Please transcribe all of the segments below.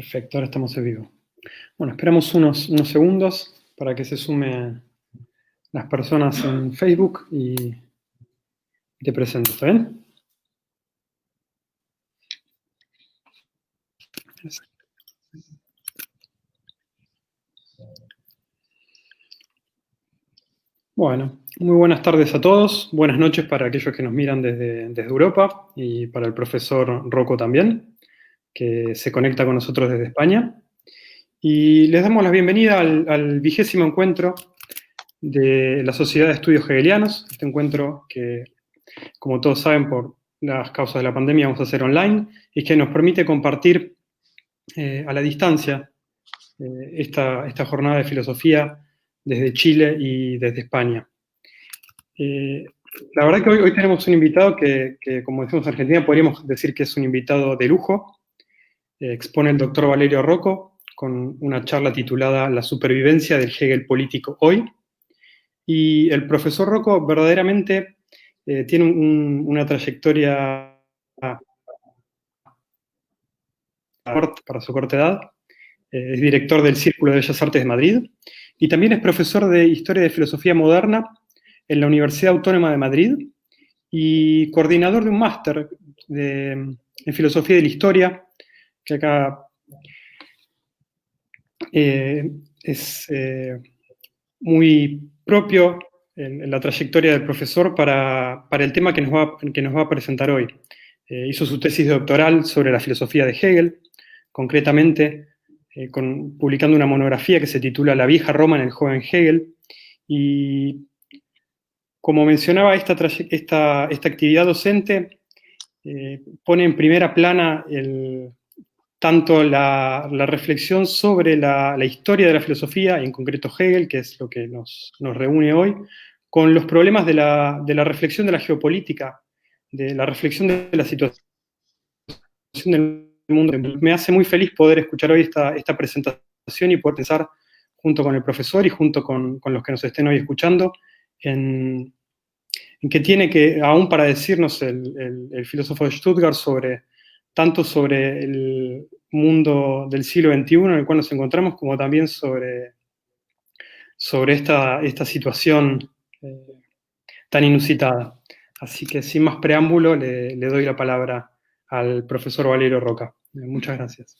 Perfecto, ahora estamos en vivo. Bueno, esperamos unos segundos para que se sumen las personas en Facebook y te presento, ¿está bien? Bueno, muy buenas tardes a todos. Buenas noches para aquellos que nos miran desde Europa y para el profesor Rocco también, que se conecta con nosotros desde España. Y les damos la bienvenida al 20º encuentro de la Sociedad de Estudios Hegelianos. Este encuentro que, como todos saben, por las causas de la pandemia vamos a hacer online y que nos permite compartir a la distancia esta jornada de filosofía desde Chile y desde España. La verdad que hoy tenemos un invitado que, como decimos en Argentina, podríamos decir que es un invitado de lujo. Expone el doctor Valerio Rocco con una charla titulada La supervivencia del Hegel político hoy. Y el profesor Rocco verdaderamente tiene una trayectoria para su corta edad. Es director del Círculo de Bellas Artes de Madrid y también es profesor de Historia de Filosofía Moderna en la Universidad Autónoma de Madrid y coordinador de un máster en Filosofía de la Historia, que acá es muy propio en la trayectoria del profesor para el tema que nos va a presentar hoy. Hizo su tesis doctoral sobre la filosofía de Hegel, concretamente publicando una monografía que se titula La vieja Roma en el joven Hegel, y como mencionaba, esta actividad docente pone en primera plana tanto la reflexión sobre la historia de la filosofía, y en concreto Hegel, que es lo que nos reúne hoy, con los problemas de la reflexión de la geopolítica, de la reflexión de la situación del mundo. Me hace muy feliz poder escuchar hoy esta presentación y poder pensar junto con el profesor y junto con los que nos estén hoy escuchando en qué tiene que, aún para decirnos el filósofo de Stuttgart tanto sobre el mundo del siglo XXI en el cual nos encontramos, como también sobre esta situación tan inusitada. Así que sin más preámbulo le doy la palabra al profesor Valerio Rocco. Muchas gracias.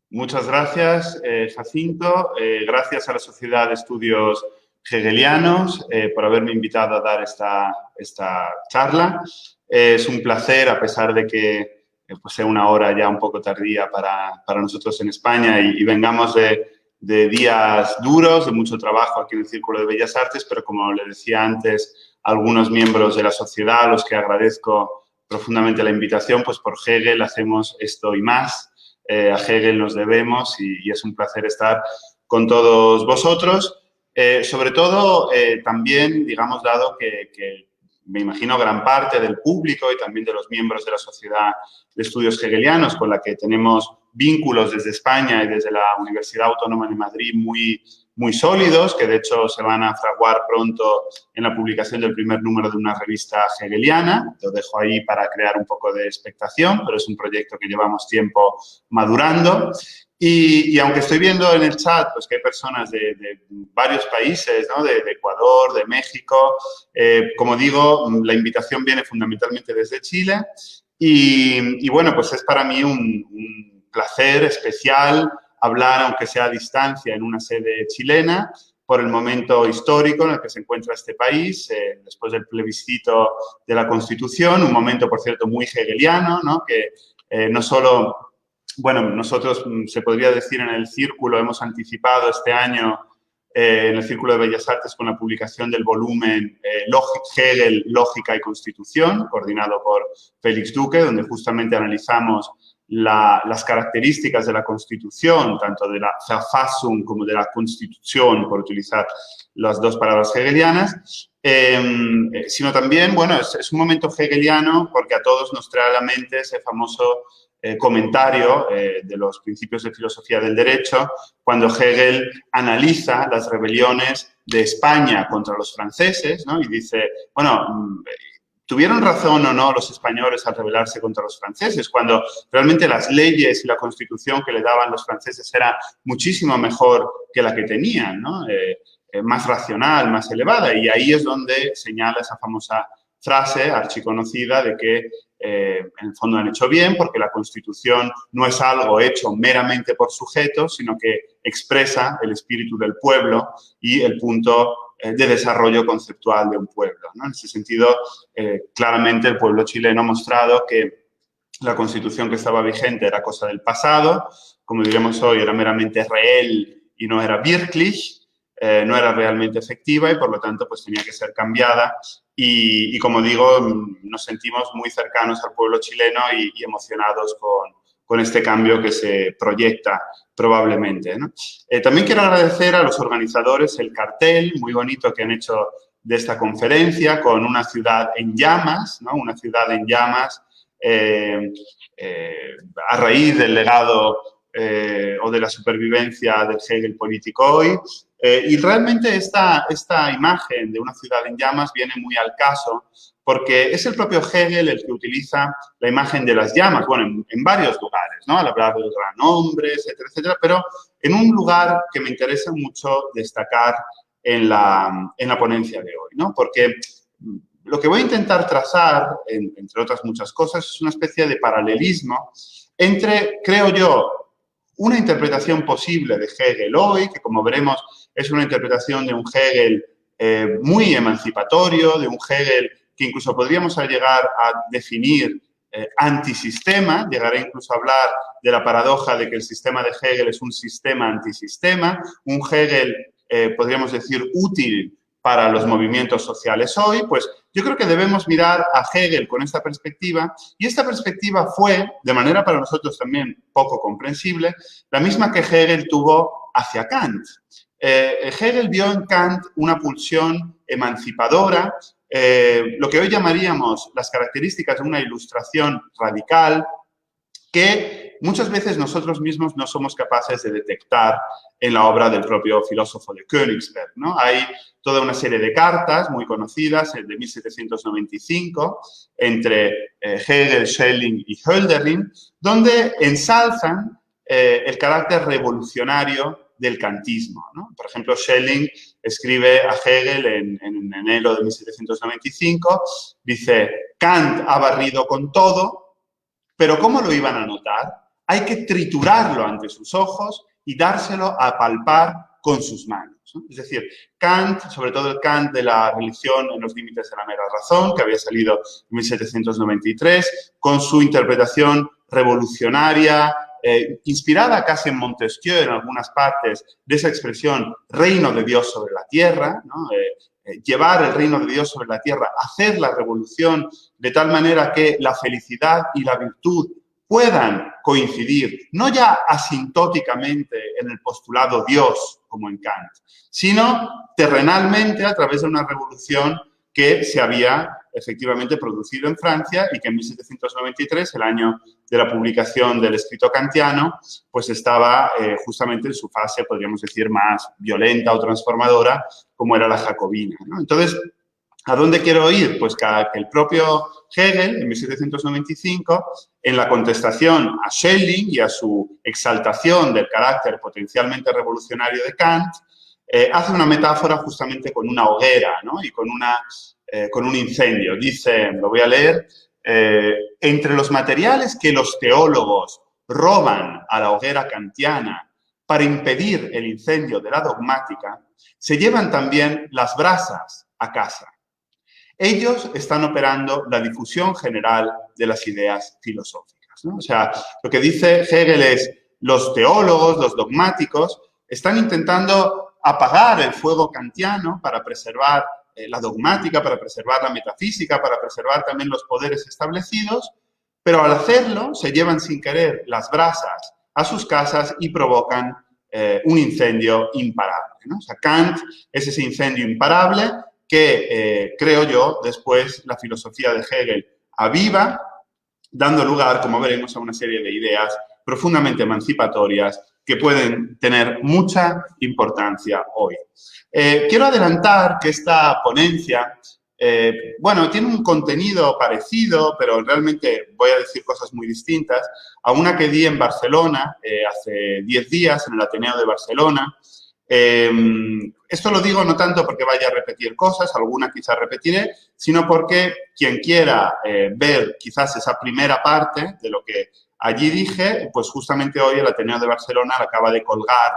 Muchas gracias, Jacinto. Gracias a la Sociedad de Estudios Hegelianos por haberme invitado a dar esta charla. Es un placer, a pesar de que pues sea una hora ya un poco tardía para nosotros en España y vengamos de días duros, de mucho trabajo aquí en el Círculo de Bellas Artes, pero como le decía antes a algunos miembros de la sociedad, a los que agradezco profundamente la invitación, pues por Hegel hacemos esto y más. A Hegel nos debemos y es un placer estar con todos vosotros. Sobre todo, también, digamos, dado que me imagino gran parte del público y también de los miembros de la Sociedad de Estudios Hegelianos con la que tenemos vínculos desde España y desde la Universidad Autónoma de Madrid muy sólidos, que de hecho se van a fraguar pronto en la publicación del primer número de una revista hegeliana. Lo dejo ahí para crear un poco de expectación, pero es un proyecto que llevamos tiempo madurando. Y aunque estoy viendo en el chat pues, que hay personas de varios países, ¿no? de Ecuador, de México, como digo, la invitación viene fundamentalmente desde Chile y bueno, pues es para mí un placer especial hablar, aunque sea a distancia, en una sede chilena, por el momento histórico en el que se encuentra este país, después del plebiscito de la Constitución, un momento, por cierto, muy hegeliano, ¿no? Que no solo, bueno, nosotros, se podría decir, en el Círculo hemos anticipado este año en el Círculo de Bellas Artes con la publicación del volumen Hegel, Lógica y Constitución, coordinado por Félix Duque, donde justamente analizamos las características de la Constitución, tanto de la Verfassung como de la Constitución, por utilizar las dos palabras hegelianas, sino también, bueno, es un momento hegeliano porque a todos nos trae a la mente ese famoso comentario de los principios de filosofía del derecho, cuando Hegel analiza las rebeliones de España contra los franceses, ¿no? Y dice, bueno, ¿tuvieron razón o no los españoles al rebelarse contra los franceses, cuando realmente las leyes y la constitución que le daban los franceses era muchísimo mejor que la que tenían, ¿no? Más racional, más elevada? Y ahí es donde señala esa famosa frase archiconocida de que en el fondo han hecho bien porque la Constitución no es algo hecho meramente por sujetos, sino que expresa el espíritu del pueblo y el punto de desarrollo conceptual de un pueblo, ¿no? En ese sentido, claramente el pueblo chileno ha mostrado que la Constitución que estaba vigente era cosa del pasado, como diríamos hoy, era meramente real y no era wirklich, no era realmente efectiva y, por lo tanto, pues tenía que ser cambiada. Y como digo, nos sentimos muy cercanos al pueblo chileno y emocionados con este cambio que se proyecta probablemente, ¿no? También quiero agradecer a los organizadores el cartel muy bonito que han hecho de esta conferencia con una ciudad en llamas, ¿no? Una ciudad en llamas a raíz del legado o de la supervivencia del Hegel político hoy. Y realmente esta imagen de una ciudad en llamas viene muy al caso porque es el propio Hegel el que utiliza la imagen de las llamas, bueno, en varios lugares, ¿no? Al hablar del gran hombre, etcétera, etcétera, pero en un lugar que me interesa mucho destacar en la ponencia de hoy, ¿no? Porque lo que voy a intentar trazar, entre otras muchas cosas, es una especie de paralelismo entre, creo yo, una interpretación posible de Hegel hoy, que como veremos es una interpretación de un Hegel muy emancipatorio, de un Hegel que incluso podríamos llegar a definir antisistema, llegaré incluso a hablar de la paradoja de que el sistema de Hegel es un sistema antisistema, un Hegel, podríamos decir, útil para los movimientos sociales hoy. Pues yo creo que debemos mirar a Hegel con esta perspectiva, y esta perspectiva fue, de manera para nosotros también poco comprensible, la misma que Hegel tuvo hacia Kant. Hegel vio en Kant una pulsión emancipadora, lo que hoy llamaríamos las características de una ilustración radical, que muchas veces nosotros mismos no somos capaces de detectar en la obra del propio filósofo de Königsberg, ¿no? Hay toda una serie de cartas muy conocidas, de 1795, entre Hegel, Schelling y Hölderlin, donde ensalzan el carácter revolucionario del kantismo, ¿no? Por ejemplo, Schelling escribe a Hegel en enero de 1795, dice: Kant ha barrido con todo, pero ¿cómo lo iban a notar? Hay que triturarlo ante sus ojos y dárselo a palpar con sus manos, ¿no? Es decir, Kant, sobre todo el Kant de la religión en los límites de la mera razón, que había salido en 1793, con su interpretación revolucionaria, inspirada casi en Montesquieu en algunas partes, de esa expresión reino de Dios sobre la tierra, ¿no? Llevar el reino de Dios sobre la tierra, hacer la revolución de tal manera que la felicidad y la virtud puedan coincidir, no ya asintóticamente en el postulado Dios, como en Kant, sino terrenalmente a través de una revolución que se había efectivamente producido en Francia y que en 1793, el año de la publicación del escrito kantiano, pues estaba justamente en su fase, podríamos decir, más violenta o transformadora, como era la jacobina, ¿no? Entonces, ¿a dónde quiero ir? Pues que el propio Hegel, en 1795, en la contestación a Schelling y a su exaltación del carácter potencialmente revolucionario de Kant, hace una metáfora justamente con una hoguera, ¿no? Y con un incendio. Dice, lo voy a leer, entre los materiales que los teólogos roban a la hoguera kantiana para impedir el incendio de la dogmática, se llevan también las brasas a casa. Ellos están operando la difusión general de las ideas filosóficas, ¿no? O sea, lo que dice Hegel es, los teólogos, los dogmáticos, están intentando apagar el fuego kantiano para preservar la dogmática, para preservar la metafísica, para preservar también los poderes establecidos, pero al hacerlo se llevan sin querer las brasas a sus casas y provocan un incendio imparable, ¿no? O sea, Kant es ese incendio imparable que, creo yo, después la filosofía de Hegel aviva, dando lugar, como veremos, a una serie de ideas profundamente emancipatorias que pueden tener mucha importancia hoy. Quiero adelantar que esta ponencia bueno, tiene un contenido parecido, pero realmente voy a decir cosas muy distintas, a una que di en Barcelona hace 10 días, en el Ateneo de Barcelona. Esto lo digo no tanto porque vaya a repetir cosas, alguna quizás repetiré, sino porque quien quiera ver quizás esa primera parte de lo que allí dije, pues justamente hoy el Ateneo de Barcelona acaba de colgar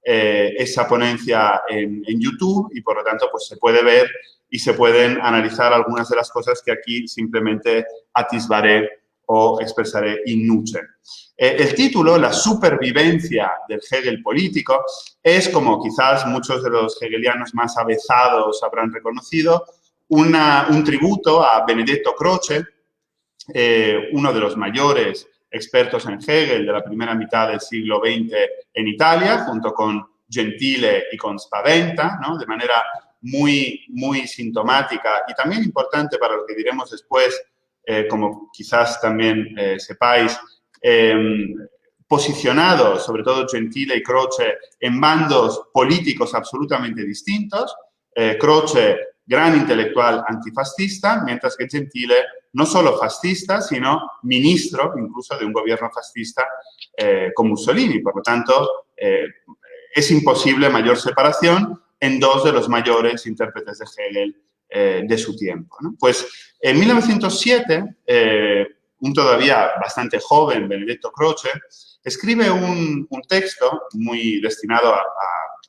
esa ponencia en YouTube y por lo tanto pues se puede ver y se pueden analizar algunas de las cosas que aquí simplemente atisbaré o expresaré in nuce. El título, La supervivencia del Hegel político, es, como quizás muchos de los hegelianos más avezados habrán reconocido, un tributo a Benedetto Croce, uno de los mayores expertos en Hegel de la primera mitad del siglo XX en Italia, junto con Gentile y con Spaventa, ¿no? De manera muy, muy sintomática y también importante para lo que diremos después, como quizás también sepáis, posicionados, sobre todo Gentile y Croce, en bandos políticos absolutamente distintos. Croce, gran intelectual antifascista, mientras que Gentile, no solo fascista, sino ministro incluso de un gobierno fascista con Mussolini. Por lo tanto, es imposible mayor separación en dos de los mayores intérpretes de Hegel de su tiempo, ¿no? Pues en 1907, un todavía bastante joven Benedetto Croce escribe un texto muy destinado a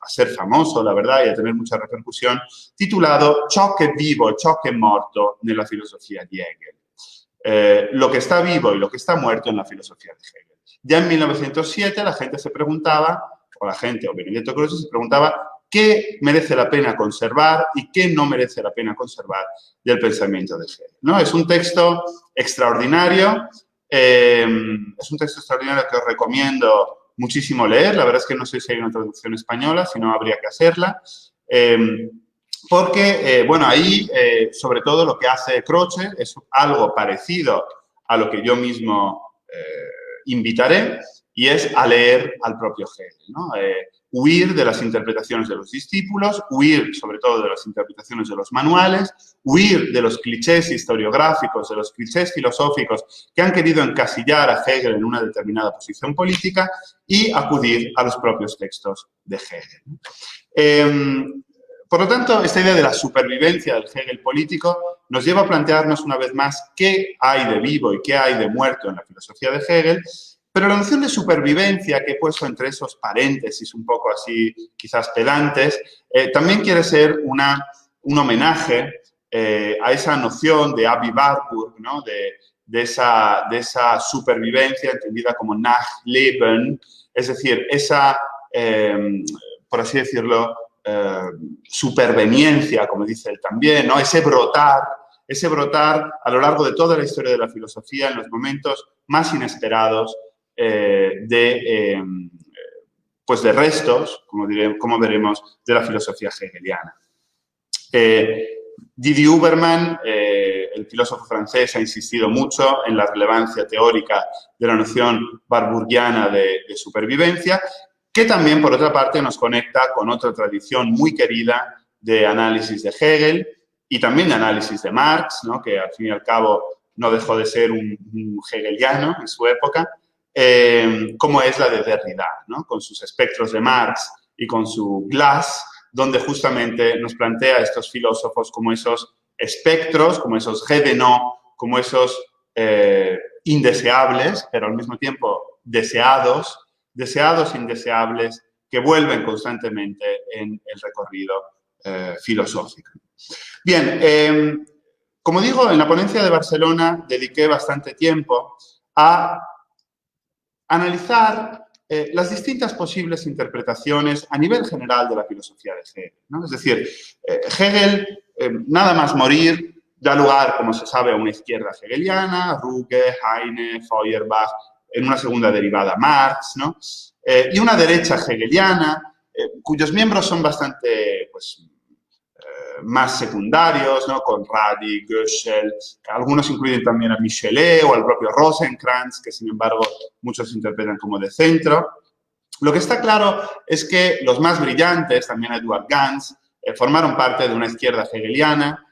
ser famoso, la verdad, y a tener mucha repercusión, titulado Ciò che è vivo, ciò che è morto nella filosofia di Hegel. Lo que está vivo y lo que está muerto en la filosofía de Hegel. Ya en 1907 la gente se preguntaba, o Benedetto Croce se preguntaba, qué merece la pena conservar y qué no merece la pena conservar del pensamiento de Hegel, ¿no? Es un texto extraordinario, que os recomiendo muchísimo leer. La verdad es que no sé si hay una traducción española, si no habría que hacerla, porque, bueno, ahí, sobre todo, lo que hace Croce es algo parecido a lo que yo mismo invitaré, y es a leer al propio Hegel, ¿no? Huir de las interpretaciones de los discípulos, huir sobre todo de las interpretaciones de los manuales, huir de los clichés historiográficos, de los clichés filosóficos que han querido encasillar a Hegel en una determinada posición política y acudir a los propios textos de Hegel. Por lo tanto, esta idea de la supervivencia del Hegel político nos lleva a plantearnos una vez más qué hay de vivo y qué hay de muerto en la filosofía de Hegel. Pero la noción de supervivencia que he puesto entre esos paréntesis un poco así, quizás pedantes, también quiere ser un homenaje a esa noción de Aby Warburg, ¿no? de esa supervivencia entendida como Nachleben, es decir, esa, por así decirlo, superveniencia, como dice él también, ¿no? Ese brotar a lo largo de toda la historia de la filosofía en los momentos más inesperados, pues de restos, como veremos, de la filosofía hegeliana. Didier Huberman, el filósofo francés, ha insistido mucho en la relevancia teórica de la noción warburgiana de supervivencia, que también, por otra parte, nos conecta con otra tradición muy querida de análisis de Hegel y también de análisis de Marx, ¿no? Que al fin y al cabo no dejó de ser un hegeliano en su época, como es la de Derrida, ¿no? Con sus espectros de Marx y con su Glass, donde justamente nos plantea a estos filósofos como esos espectros, como esos revenants, como esos indeseables, pero al mismo tiempo deseados, indeseables, que vuelven constantemente en el recorrido filosófico. Bien, como digo, en la ponencia de Barcelona dediqué bastante tiempo a analizar las distintas posibles interpretaciones a nivel general de la filosofía de Hegel, ¿no? Es decir, Hegel, nada más morir, da lugar, como se sabe, a una izquierda hegeliana, Ruge, Heine, Feuerbach, en una segunda derivada Marx, ¿no? Y una derecha hegeliana, cuyos miembros son bastante, pues, más secundarios, ¿no? Conradi, Göschel, algunos incluyen también a Michelet o al propio Rosenkranz, que sin embargo muchos interpretan como de centro. Lo que está claro es que los más brillantes, también Eduard Gans, formaron parte de una izquierda hegeliana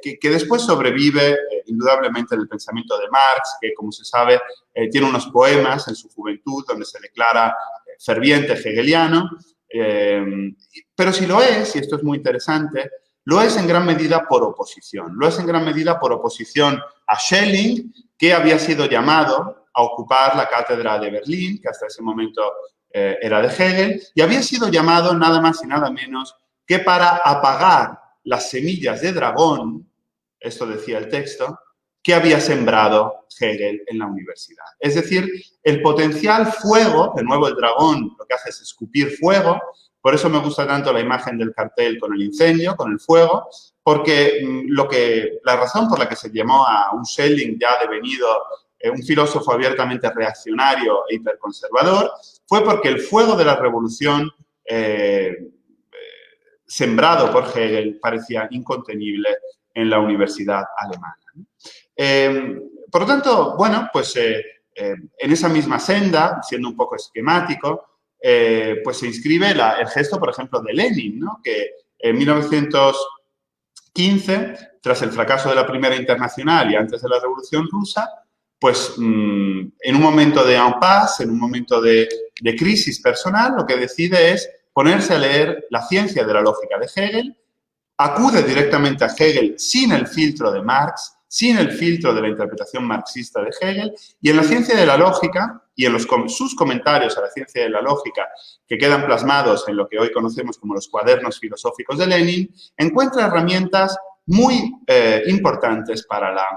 que después sobrevive indudablemente en el pensamiento de Marx, que, como se sabe, tiene unos poemas en su juventud donde se declara ferviente hegeliano, pero si lo es, y esto es muy interesante, lo es en gran medida por oposición. Lo es en gran medida por oposición a Schelling, que había sido llamado a ocupar la cátedra de Berlín, que hasta ese momento era de Hegel, y había sido llamado nada más y nada menos que para apagar las semillas de dragón, esto decía el texto, que había sembrado Hegel en la universidad. Es decir, el potencial fuego, de nuevo el dragón lo que hace es escupir fuego, por eso me gusta tanto la imagen del cartel con el incendio, con el fuego, porque la razón por la que se llamó a un Schelling ya devenido un filósofo abiertamente reaccionario e hiperconservador fue porque el fuego de la revolución sembrado por Hegel parecía incontenible en la universidad alemana. Por lo tanto, bueno, pues en esa misma senda, siendo un poco esquemático, pues se inscribe el gesto, por ejemplo, de Lenin, ¿no? Que en 1915, tras el fracaso de la Primera Internacional y antes de la Revolución Rusa, pues en un momento de impasse, en un momento de crisis personal, lo que decide es ponerse a leer la ciencia de la lógica de Hegel, acude directamente a Hegel sin el filtro de Marx, sin el filtro de la interpretación marxista de Hegel, y en la ciencia de la lógica, y en sus comentarios a la ciencia de la lógica, que quedan plasmados en lo que hoy conocemos como los cuadernos filosóficos de Lenin, encuentra herramientas muy importantes para la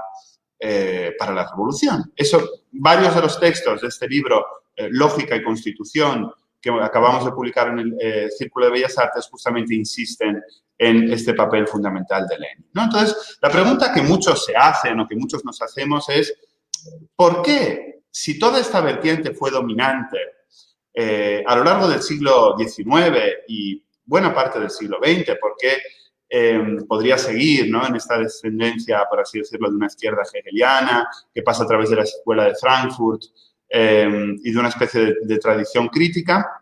revolución. Varios de los textos de este libro, Lógica y Constitución, que acabamos de publicar en el Círculo de Bellas Artes, justamente insisten en este papel fundamental de Lenin, ¿no? Entonces, la pregunta que muchos se hacen o que muchos nos hacemos es ¿por qué, si toda esta vertiente fue dominante a lo largo del siglo XIX y buena parte del siglo XX, por qué podría seguir, ¿no?, en esta descendencia, por así decirlo, de una izquierda hegeliana que pasa a través de la escuela de Frankfurt y de una especie de tradición crítica?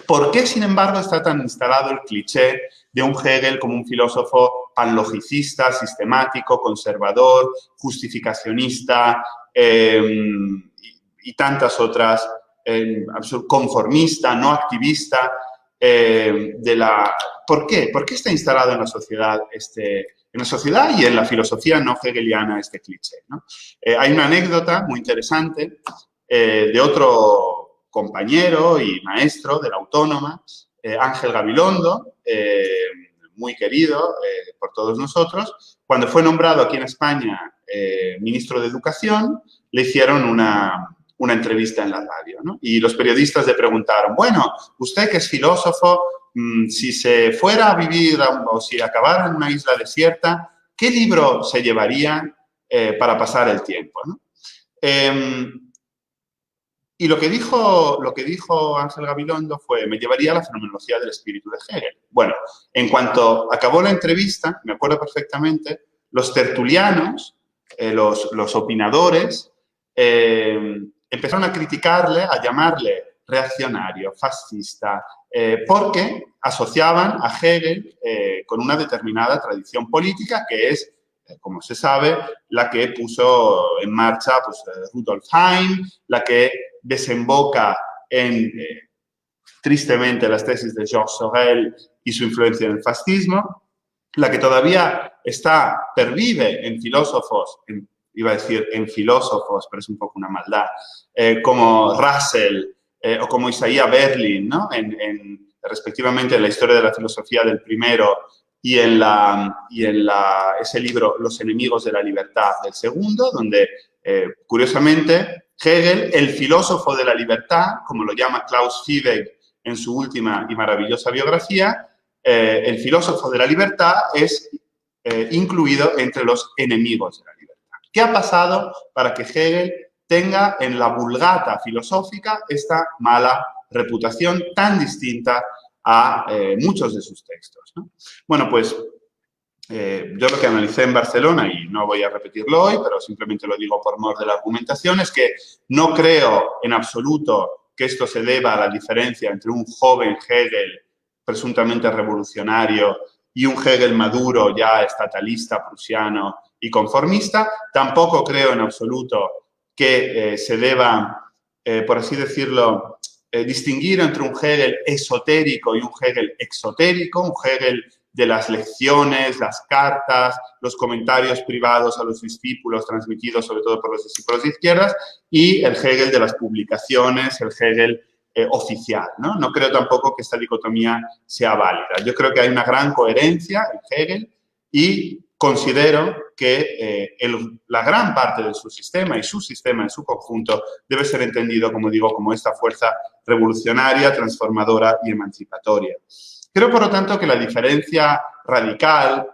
¿Por qué, sin embargo, está tan instalado el cliché de un Hegel como un filósofo panlogicista, sistemático, conservador, justificacionista y tantas otras, conformista, no activista? ¿Por qué? ¿Por qué está instalado en la sociedad y en la filosofía no hegeliana este cliché, ¿no? Hay una anécdota muy interesante de otro compañero y maestro de la Autónoma, Ángel Gabilondo, muy querido por todos nosotros. Cuando fue nombrado aquí en España ministro de Educación, le hicieron una entrevista en la radio, ¿no? Y los periodistas le preguntaron, bueno, usted que es filósofo, si se fuera a vivir o si acabara en una isla desierta, ¿qué libro se llevaría para pasar el tiempo, ¿no? Y lo que dijo Ángel Gabilondo fue, me llevaría a la fenomenología del espíritu de Hegel. Bueno, en cuanto acabó la entrevista, me acuerdo perfectamente, los tertulianos, los opinadores, empezaron a criticarle, a llamarle reaccionario, fascista, porque asociaban a Hegel con una determinada tradición política que es, como se sabe, la que puso en marcha pues, Rudolf Heim, la que desemboca en, tristemente, las tesis de Georges Sorel y su influencia en el fascismo, la que todavía pervive en filósofos, iba a decir en filósofos, pero es un poco una maldad, como Russell o como Isaiah Berlin, ¿no? Respectivamente en la historia de la filosofía del primero y en ese libro Los enemigos de la libertad del segundo, donde, curiosamente, Hegel, el filósofo de la libertad, como lo llama Klaus Fiebig en su última y maravillosa biografía, el filósofo de la libertad es incluido entre los enemigos de la libertad. ¿Qué ha pasado para que Hegel tenga en la vulgata filosófica esta mala reputación tan distinta a muchos de sus textos, ¿no? Bueno, pues yo lo que analicé en Barcelona, y no voy a repetirlo hoy, pero simplemente lo digo por mor de la argumentación, es que no creo en absoluto que esto se deba a la diferencia entre un joven Hegel presuntamente revolucionario y un Hegel maduro, ya estatalista, prusiano y conformista. Tampoco creo en absoluto que se deba, por así decirlo, distinguir entre un Hegel esotérico y un Hegel exotérico, un Hegel de las lecciones, las cartas, los comentarios privados a los discípulos transmitidos sobre todo por los discípulos de izquierdas, y el Hegel de las publicaciones, el Hegel oficial, ¿no? No creo tampoco que esta dicotomía sea válida. Yo creo que hay una gran coherencia en Hegel y considero que la gran parte de su sistema y su sistema en su conjunto debe ser entendido, como digo, como esta fuerza revolucionaria, transformadora y emancipatoria. Creo, por lo tanto, que la diferencia radical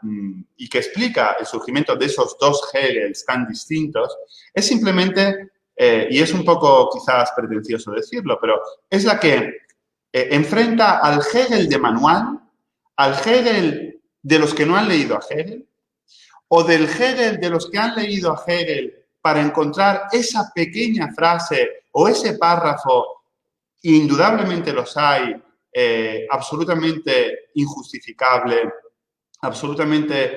y que explica el surgimiento de esos dos Hegels tan distintos es simplemente, y es un poco quizás pretencioso decirlo, pero es la que enfrenta al Hegel de manual, al Hegel de los que no han leído a Hegel, o del Hegel de los que han leído a Hegel para encontrar esa pequeña frase o ese párrafo, indudablemente los hay, absolutamente injustificable, absolutamente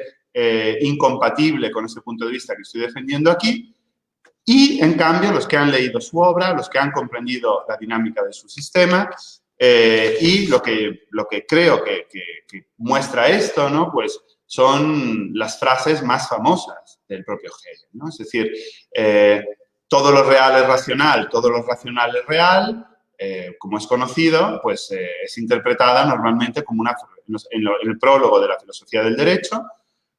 incompatible con ese punto de vista que estoy defendiendo aquí, y en cambio los que han leído su obra, los que han comprendido la dinámica de su sistema, y lo que creo que muestra esto, ¿no? Pues son las frases más famosas del propio Hegel, ¿no? Es decir, todo lo real es racional, todo lo racional es real, como es conocido, pues es interpretada normalmente como en el prólogo de la filosofía del derecho,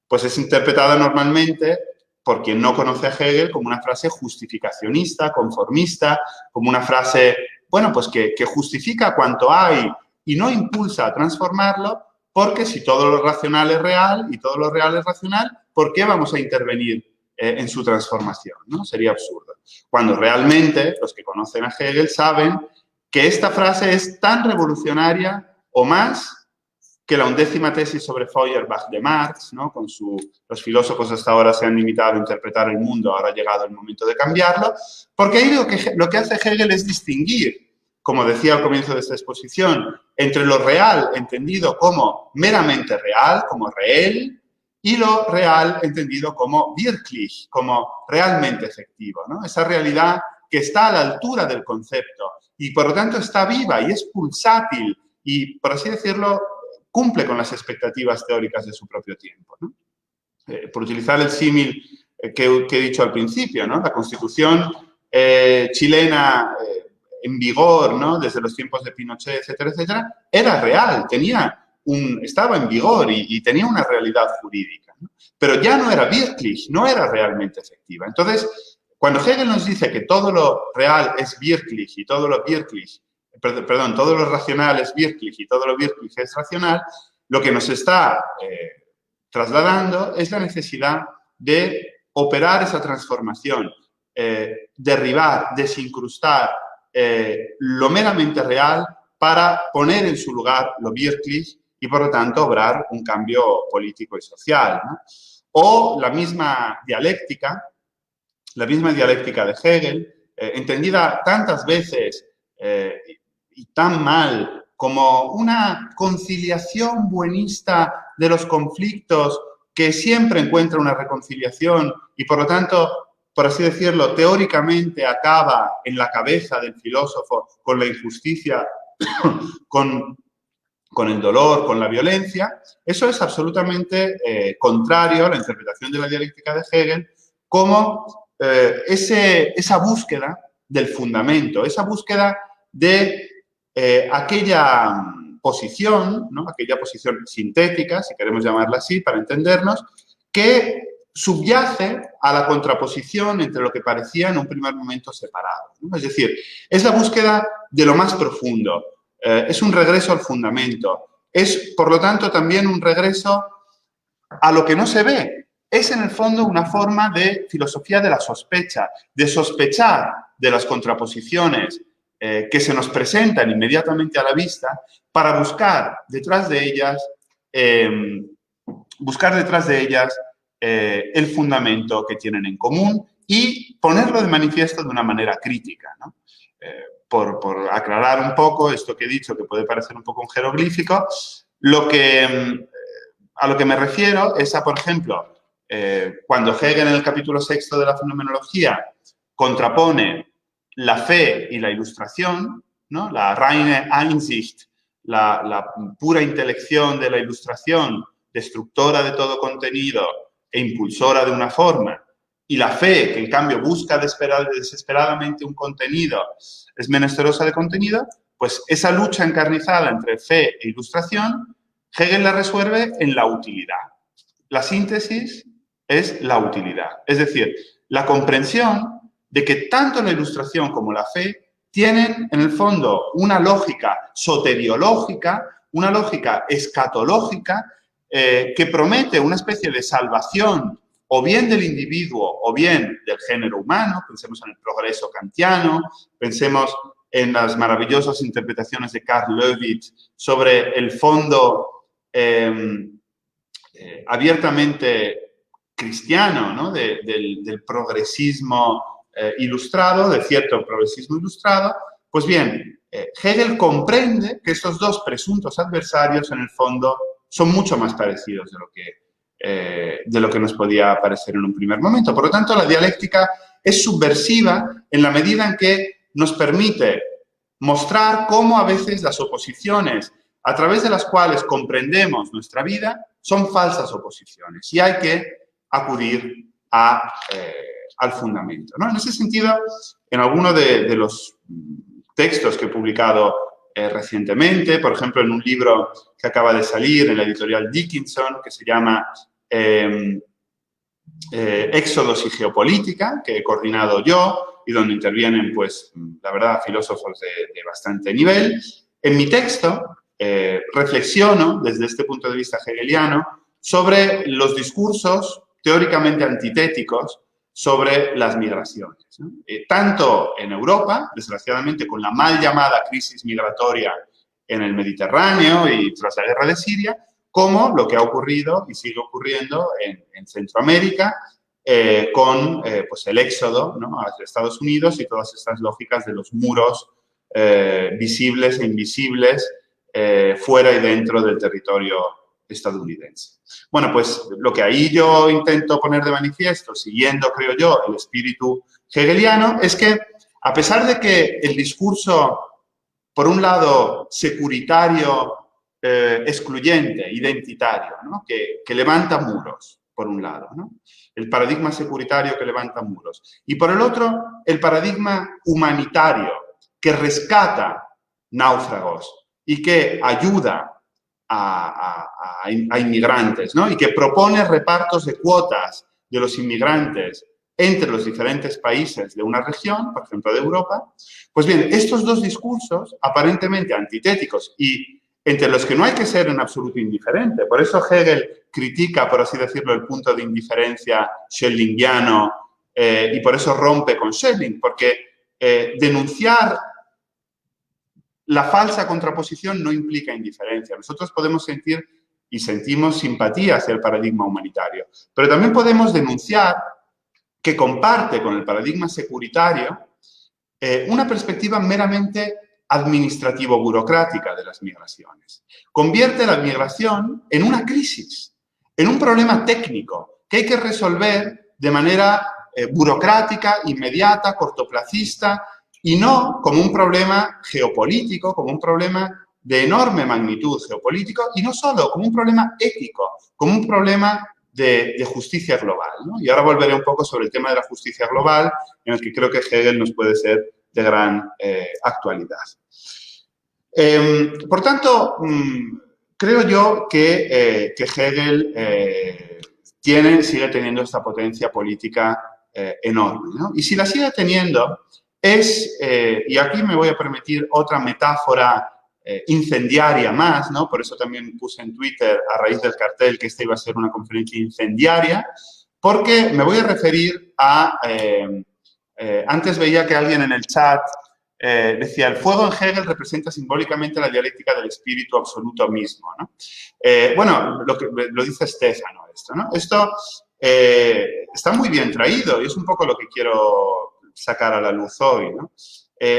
pues es interpretada normalmente por quien no conoce a Hegel como una frase justificacionista, conformista, como una frase, bueno, pues que justifica cuanto hay y no impulsa a transformarlo, porque si todo lo racional es real y todo lo real es racional, ¿por qué vamos a intervenir en su transformación, ¿no? Sería absurdo. Cuando realmente los que conocen a Hegel saben que esta frase es tan revolucionaria o más que la 11ª tesis sobre Feuerbach de Marx, ¿no? Los filósofos hasta ahora se han limitado a interpretar el mundo, ahora ha llegado el momento de cambiarlo, porque ahí lo que hace Hegel es distinguir, como decía al comienzo de esta exposición, entre lo real entendido como meramente real, como real, y lo real entendido como wirklich, como realmente efectivo, ¿no? Esa realidad que está a la altura del concepto y por lo tanto está viva y es pulsátil y, por así decirlo, cumple con las expectativas teóricas de su propio tiempo, ¿no? Por utilizar el símil que he dicho al principio, ¿no? La Constitución chilena en vigor, ¿no? Desde los tiempos de Pinochet, etcétera, etcétera, era real, estaba en vigor y tenía una realidad jurídica, ¿no? Pero ya no era wirklich, no era realmente efectiva. Entonces, cuando Hegel nos dice que todo lo real es wirklich y todo lo wirklich, perdón, todo lo racional es wirklich y todo lo wirklich es racional, lo que nos está trasladando es la necesidad de operar esa transformación, derribar, desincrustar lo meramente real para poner en su lugar lo wirklich y, por lo tanto, obrar un cambio político y social, ¿no? O la misma dialéctica de Hegel, entendida tantas veces y tan mal como una conciliación buenista de los conflictos que siempre encuentra una reconciliación y, por lo tanto, por así decirlo, teóricamente acaba en la cabeza del filósofo con la injusticia, con el dolor, con la violencia. Eso es absolutamente contrario a la interpretación de la dialéctica de Hegel como esa búsqueda del fundamento, esa búsqueda de aquella posición, ¿no? Aquella posición sintética, si queremos llamarla así, para entendernos, que subyace a la contraposición entre lo que parecía en un primer momento separado, ¿no? Es decir, es la búsqueda de lo más profundo, es un regreso al fundamento, es, por lo tanto, también un regreso a lo que no se ve. Es, en el fondo, una forma de filosofía de la sospecha, de sospechar de las contraposiciones que se nos presentan inmediatamente a la vista para buscar detrás de ellas el fundamento que tienen en común y ponerlo de manifiesto de una manera crítica, ¿no? Por aclarar un poco esto que he dicho, que puede parecer un poco un jeroglífico, lo que a lo que me refiero es a, por ejemplo, cuando Hegel en el capítulo 6 de la Fenomenología contrapone la fe y la ilustración, ¿no? La reine Einsicht, la pura intelección de la ilustración, destructora de todo contenido e impulsora de una forma, y la fe, que en cambio busca desesperadamente un contenido, es menesterosa de contenido, pues esa lucha encarnizada entre fe e ilustración, Hegel la resuelve en la utilidad. La síntesis es la utilidad, es decir, la comprensión de que tanto la ilustración como la fe tienen, en el fondo, una lógica soteriológica, una lógica escatológica, que promete una especie de salvación o bien del individuo o bien del género humano. Pensemos en el progreso kantiano, pensemos en las maravillosas interpretaciones de Karl Löwit sobre el fondo abiertamente cristiano, ¿no? del progresismo ilustrado, de cierto progresismo ilustrado. Pues bien, Hegel comprende que estos dos presuntos adversarios, en el fondo, son mucho más parecidos de lo que nos podía parecer en un primer momento. Por lo tanto, la dialéctica es subversiva en la medida en que nos permite mostrar cómo a veces las oposiciones a través de las cuales comprendemos nuestra vida son falsas oposiciones y hay que acudir al fundamento, ¿no? En ese sentido, en alguno de los textos que he publicado recientemente, por ejemplo, en un libro que acaba de salir en la editorial Dickinson, que se llama Éxodos y Geopolítica, que he coordinado yo y donde intervienen, pues, la verdad, filósofos de bastante nivel. En mi texto reflexiono, desde este punto de vista hegeliano, sobre los discursos teóricamente antitéticos sobre las migraciones, ¿no? Tanto en Europa, desgraciadamente con la mal llamada crisis migratoria en el Mediterráneo y tras la guerra de Siria, como lo que ha ocurrido y sigue ocurriendo en Centroamérica con pues el éxodo, ¿no?, hacia Estados Unidos y todas estas lógicas de los muros visibles e invisibles fuera y dentro del territorio estadounidense. Bueno, pues lo que ahí yo intento poner de manifiesto, siguiendo, creo yo, el espíritu hegeliano, es que a pesar de que el discurso, por un lado, securitario, excluyente, identitario, ¿no?, que levanta muros, por un lado, ¿no?, el paradigma securitario que levanta muros, y por el otro, el paradigma humanitario que rescata náufragos y que ayuda a inmigrantes, ¿no?, y que propone repartos de cuotas de los inmigrantes entre los diferentes países de una región, por ejemplo, de Europa. Pues bien, estos dos discursos, aparentemente antitéticos y entre los que no hay que ser en absoluto indiferente. Por eso Hegel critica, por así decirlo, el punto de indiferencia schellingiano y por eso rompe con Schelling, porque denunciar la falsa contraposición no implica indiferencia. Nosotros podemos sentir y sentimos simpatía hacia el paradigma humanitario, pero también podemos denunciar que comparte con el paradigma securitario una perspectiva meramente administrativo-burocrática de las migraciones. Convierte la migración en una crisis, en un problema técnico que hay que resolver de manera burocrática, inmediata, cortoplacista, y no como un problema geopolítico, como un problema de enorme magnitud geopolítico, y no solo como un problema ético, como un problema de justicia global, ¿no? Y ahora volveré un poco sobre el tema de la justicia global, en el que creo que Hegel nos puede ser de gran actualidad. Por tanto, creo yo que Hegel sigue teniendo esta potencia política enorme, ¿no? Y si la sigue teniendo es, y aquí me voy a permitir otra metáfora incendiaria más, ¿no? Por eso también puse en Twitter, a raíz del cartel, que esta iba a ser una conferencia incendiaria, porque me voy a referir a... antes veía que alguien en el chat decía, el fuego en Hegel representa simbólicamente la dialéctica del espíritu absoluto mismo, ¿no? Bueno, lo dice Stefano esto, ¿no? Esto está muy bien traído y es un poco lo que quiero sacar a la luz hoy, ¿no?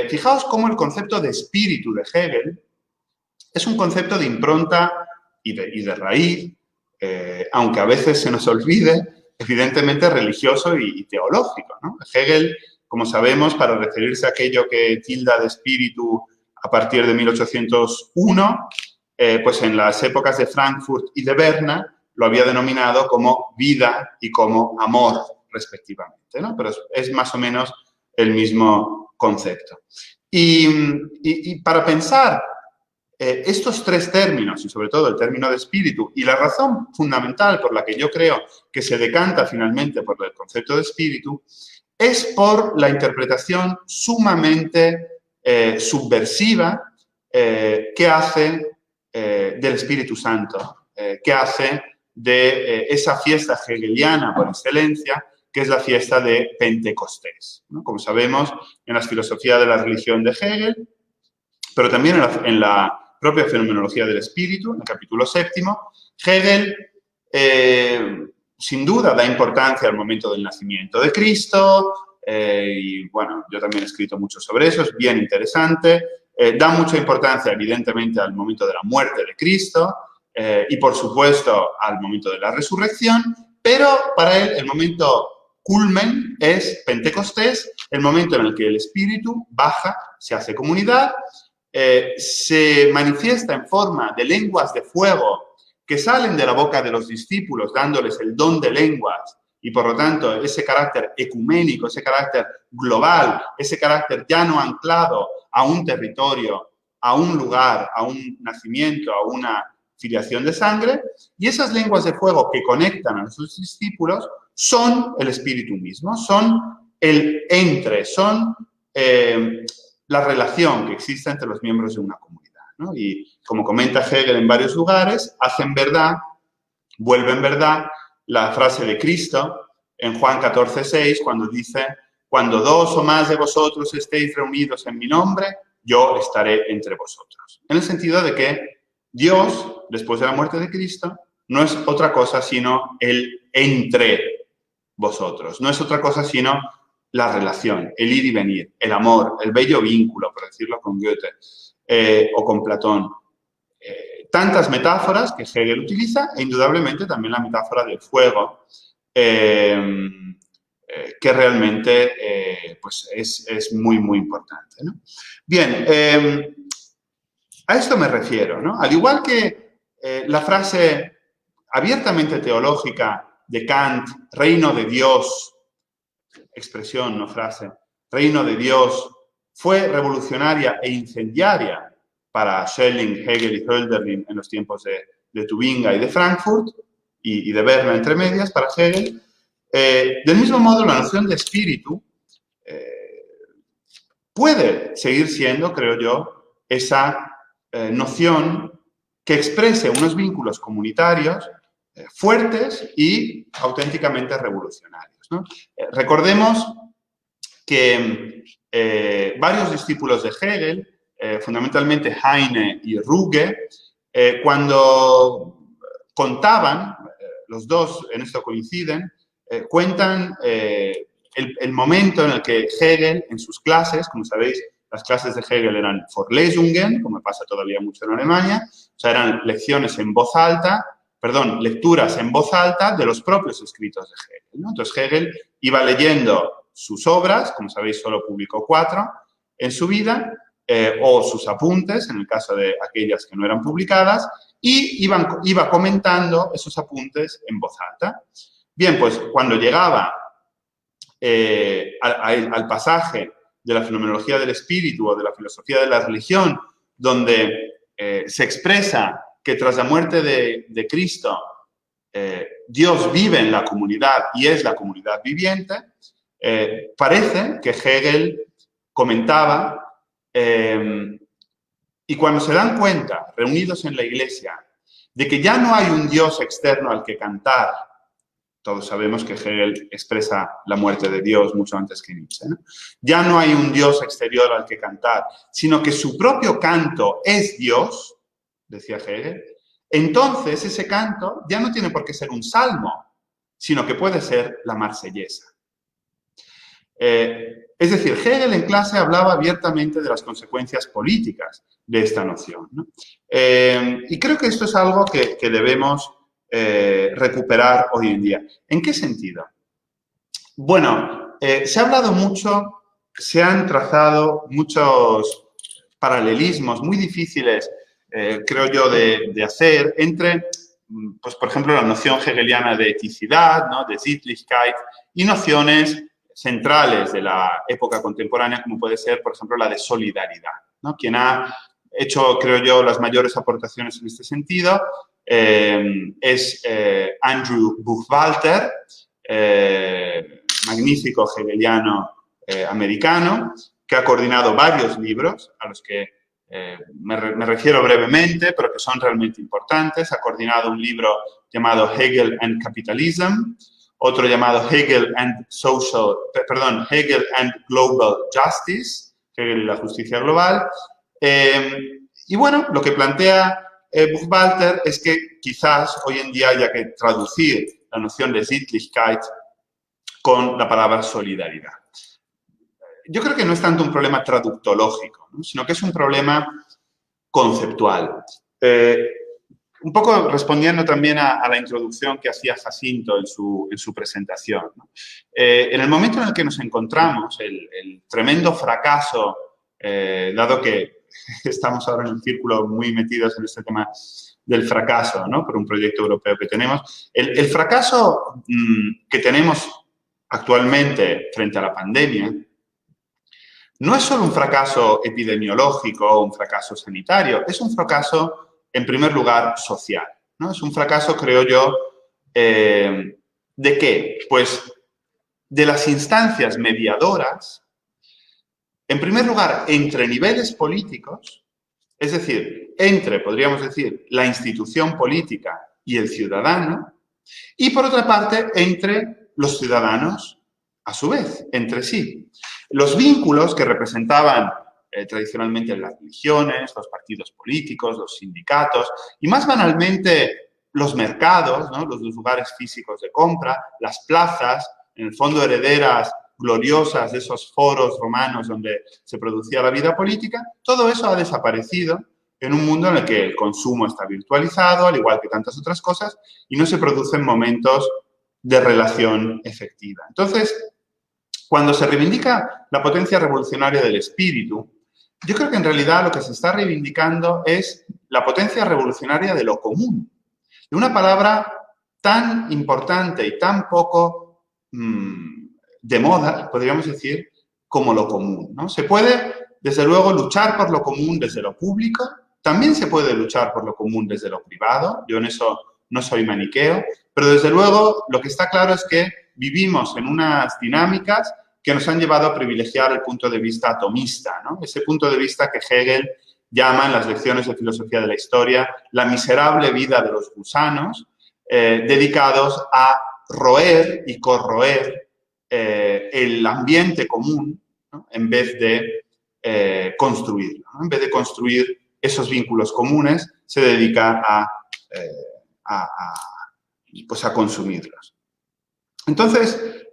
Fijaos cómo el concepto de espíritu de Hegel es un concepto de impronta y de raíz aunque a veces se nos olvide, evidentemente religioso y teológico, ¿no? Hegel, como sabemos, para referirse a aquello que tilda de espíritu a partir de 1801, pues en las épocas de Frankfurt y de Berna lo había denominado como vida y como amor, respectivamente, ¿no? Pero es más o menos el mismo concepto. Y para pensar estos tres términos, y sobre todo el término de espíritu, y la razón fundamental por la que yo creo que se decanta finalmente por el concepto de espíritu, es por la interpretación sumamente subversiva que hace del Espíritu Santo, que hace de esa fiesta hegeliana por excelencia, que es la fiesta de Pentecostés, ¿no? Como sabemos, en la filosofía de la religión de Hegel, pero también en la propia fenomenología del espíritu, en el capítulo 7, Hegel, sin duda, da importancia al momento del nacimiento de Cristo, y bueno, yo también he escrito mucho sobre eso, es bien interesante, da mucha importancia, evidentemente, al momento de la muerte de Cristo, y, por supuesto, al momento de la resurrección, pero para él el momento culmen es Pentecostés, el momento en el que el Espíritu baja, se hace comunidad, se manifiesta en forma de lenguas de fuego que salen de la boca de los discípulos, dándoles el don de lenguas, y por lo tanto ese carácter ecuménico, ese carácter global, ese carácter ya no anclado a un territorio, a un lugar, a un nacimiento, a una filiación de sangre, y esas lenguas de fuego que conectan a sus discípulos son el Espíritu mismo, son el entre, son la relación que existe entre los miembros de una comunidad, ¿no? Y como comenta Hegel en varios lugares, hacen verdad, vuelven verdad, la frase de Cristo en Juan 14:6, cuando dice, cuando dos o más de vosotros estéis reunidos en mi nombre, yo estaré entre vosotros. En el sentido de que Dios, después de la muerte de Cristo, no es otra cosa sino el entre vosotros, no es otra cosa sino la relación, el ir y venir, el amor, el bello vínculo, por decirlo con Goethe o con Platón. Tantas metáforas que Hegel utiliza e indudablemente también la metáfora del fuego, que realmente pues es muy, muy importante, ¿no? Bien, a esto me refiero, ¿no? Al igual que la frase abiertamente teológica de Kant, reino de Dios, expresión, no frase, reino de Dios, fue revolucionaria e incendiaria para Schelling, Hegel y Hölderlin en los tiempos de Tubinga y de Frankfurt, y de Berna entre medias para Hegel. Del mismo modo, la noción de espíritu puede seguir siendo, creo yo, esa noción que exprese unos vínculos comunitarios fuertes y auténticamente revolucionarios, ¿no? Recordemos que varios discípulos de Hegel, fundamentalmente Heine y Ruge, cuando contaban, los dos en esto coinciden, cuentan el momento en el que Hegel, en sus clases, como sabéis, las clases de Hegel eran Vorlesungen, como pasa todavía mucho en Alemania, o sea, eran lecciones en voz alta, perdón, lecturas en voz alta de los propios escritos de Hegel, ¿no? Entonces Hegel iba leyendo sus obras, como sabéis solo publicó 4 en su vida, o sus apuntes, en el caso de aquellas que no eran publicadas, y iba comentando esos apuntes en voz alta. Bien, pues cuando llegaba al pasaje de la fenomenología del espíritu o de la filosofía de la religión, donde se expresa que tras la muerte de Cristo Dios vive en la comunidad y es la comunidad viviente, parece que Hegel comentaba, y cuando se dan cuenta, reunidos en la iglesia, de que ya no hay un Dios externo al que cantar, todos sabemos que Hegel expresa la muerte de Dios mucho antes que Nietzsche, ¿no? Ya no hay un Dios exterior al que cantar, sino que su propio canto es Dios, decía Hegel. Entonces ese canto ya no tiene por qué ser un salmo, sino que puede ser la marsellesa. Es decir, Hegel en clase hablaba abiertamente de las consecuencias políticas de esta noción, ¿no? Y creo que esto es algo que debemos recuperar hoy en día. ¿En qué sentido? Bueno, se ha hablado mucho, se han trazado muchos paralelismos muy difíciles, creo yo, de hacer entre, pues, por ejemplo, la noción hegeliana de eticidad, ¿no?, de Sittlichkeit, y nociones centrales de la época contemporánea, como puede ser, por ejemplo, la de solidaridad, ¿no? Quien ha hecho, creo yo, las mayores aportaciones en este sentido es Andrew Buchwalter, magnífico hegeliano americano, que ha coordinado varios libros a los que me refiero brevemente, pero que son realmente importantes. Ha coordinado un libro llamado Hegel and Capitalism, otro llamado Hegel and Global Justice, Hegel y la justicia global. Y bueno, lo que plantea Buchwalter es que quizás hoy en día haya que traducir la noción de Sittlichkeit con la palabra solidaridad. Yo creo que no es tanto un problema traductológico, ¿no?, sino que es un problema conceptual. Un poco respondiendo también a la introducción que hacía Jacinto en su presentación, ¿no? En el momento en el que nos encontramos, el tremendo fracaso, dado que estamos ahora en un círculo muy metidos en este tema del fracaso, ¿no?, por un proyecto europeo que tenemos, el fracaso que tenemos actualmente frente a la pandemia no es solo un fracaso epidemiológico o un fracaso sanitario, es un fracaso, en primer lugar, social, ¿no? Es un fracaso, creo yo, ¿de qué? Pues de las instancias mediadoras, en primer lugar, entre niveles políticos, es decir, entre, podríamos decir, la institución política y el ciudadano, y por otra parte, entre los ciudadanos, a su vez, entre sí. Los vínculos que representaban tradicionalmente las religiones, los partidos políticos, los sindicatos y más banalmente los mercados, ¿no?, los lugares físicos de compra, las plazas, en el fondo herederas gloriosas de esos foros romanos donde se producía la vida política, todo eso ha desaparecido en un mundo en el que el consumo está virtualizado, al igual que tantas otras cosas, y no se producen momentos de relación efectiva. Entonces, cuando se reivindica la potencia revolucionaria del espíritu, yo creo que en realidad lo que se está reivindicando es la potencia revolucionaria de lo común, de una palabra tan importante y tan poco de moda, podríamos decir, como lo común, ¿no? Se puede, desde luego, luchar por lo común desde lo público, también se puede luchar por lo común desde lo privado, yo en eso no soy maniqueo, pero desde luego lo que está claro es que vivimos en unas dinámicas que nos han llevado a privilegiar el punto de vista atomista, ¿no? Ese punto de vista que Hegel llama en las lecciones de filosofía de la historia la miserable vida de los gusanos, dedicados a roer y corroer el ambiente común, ¿no?, en vez de construirlo, ¿no? En vez de construir esos vínculos comunes, se dedica pues a consumirlos. Entonces,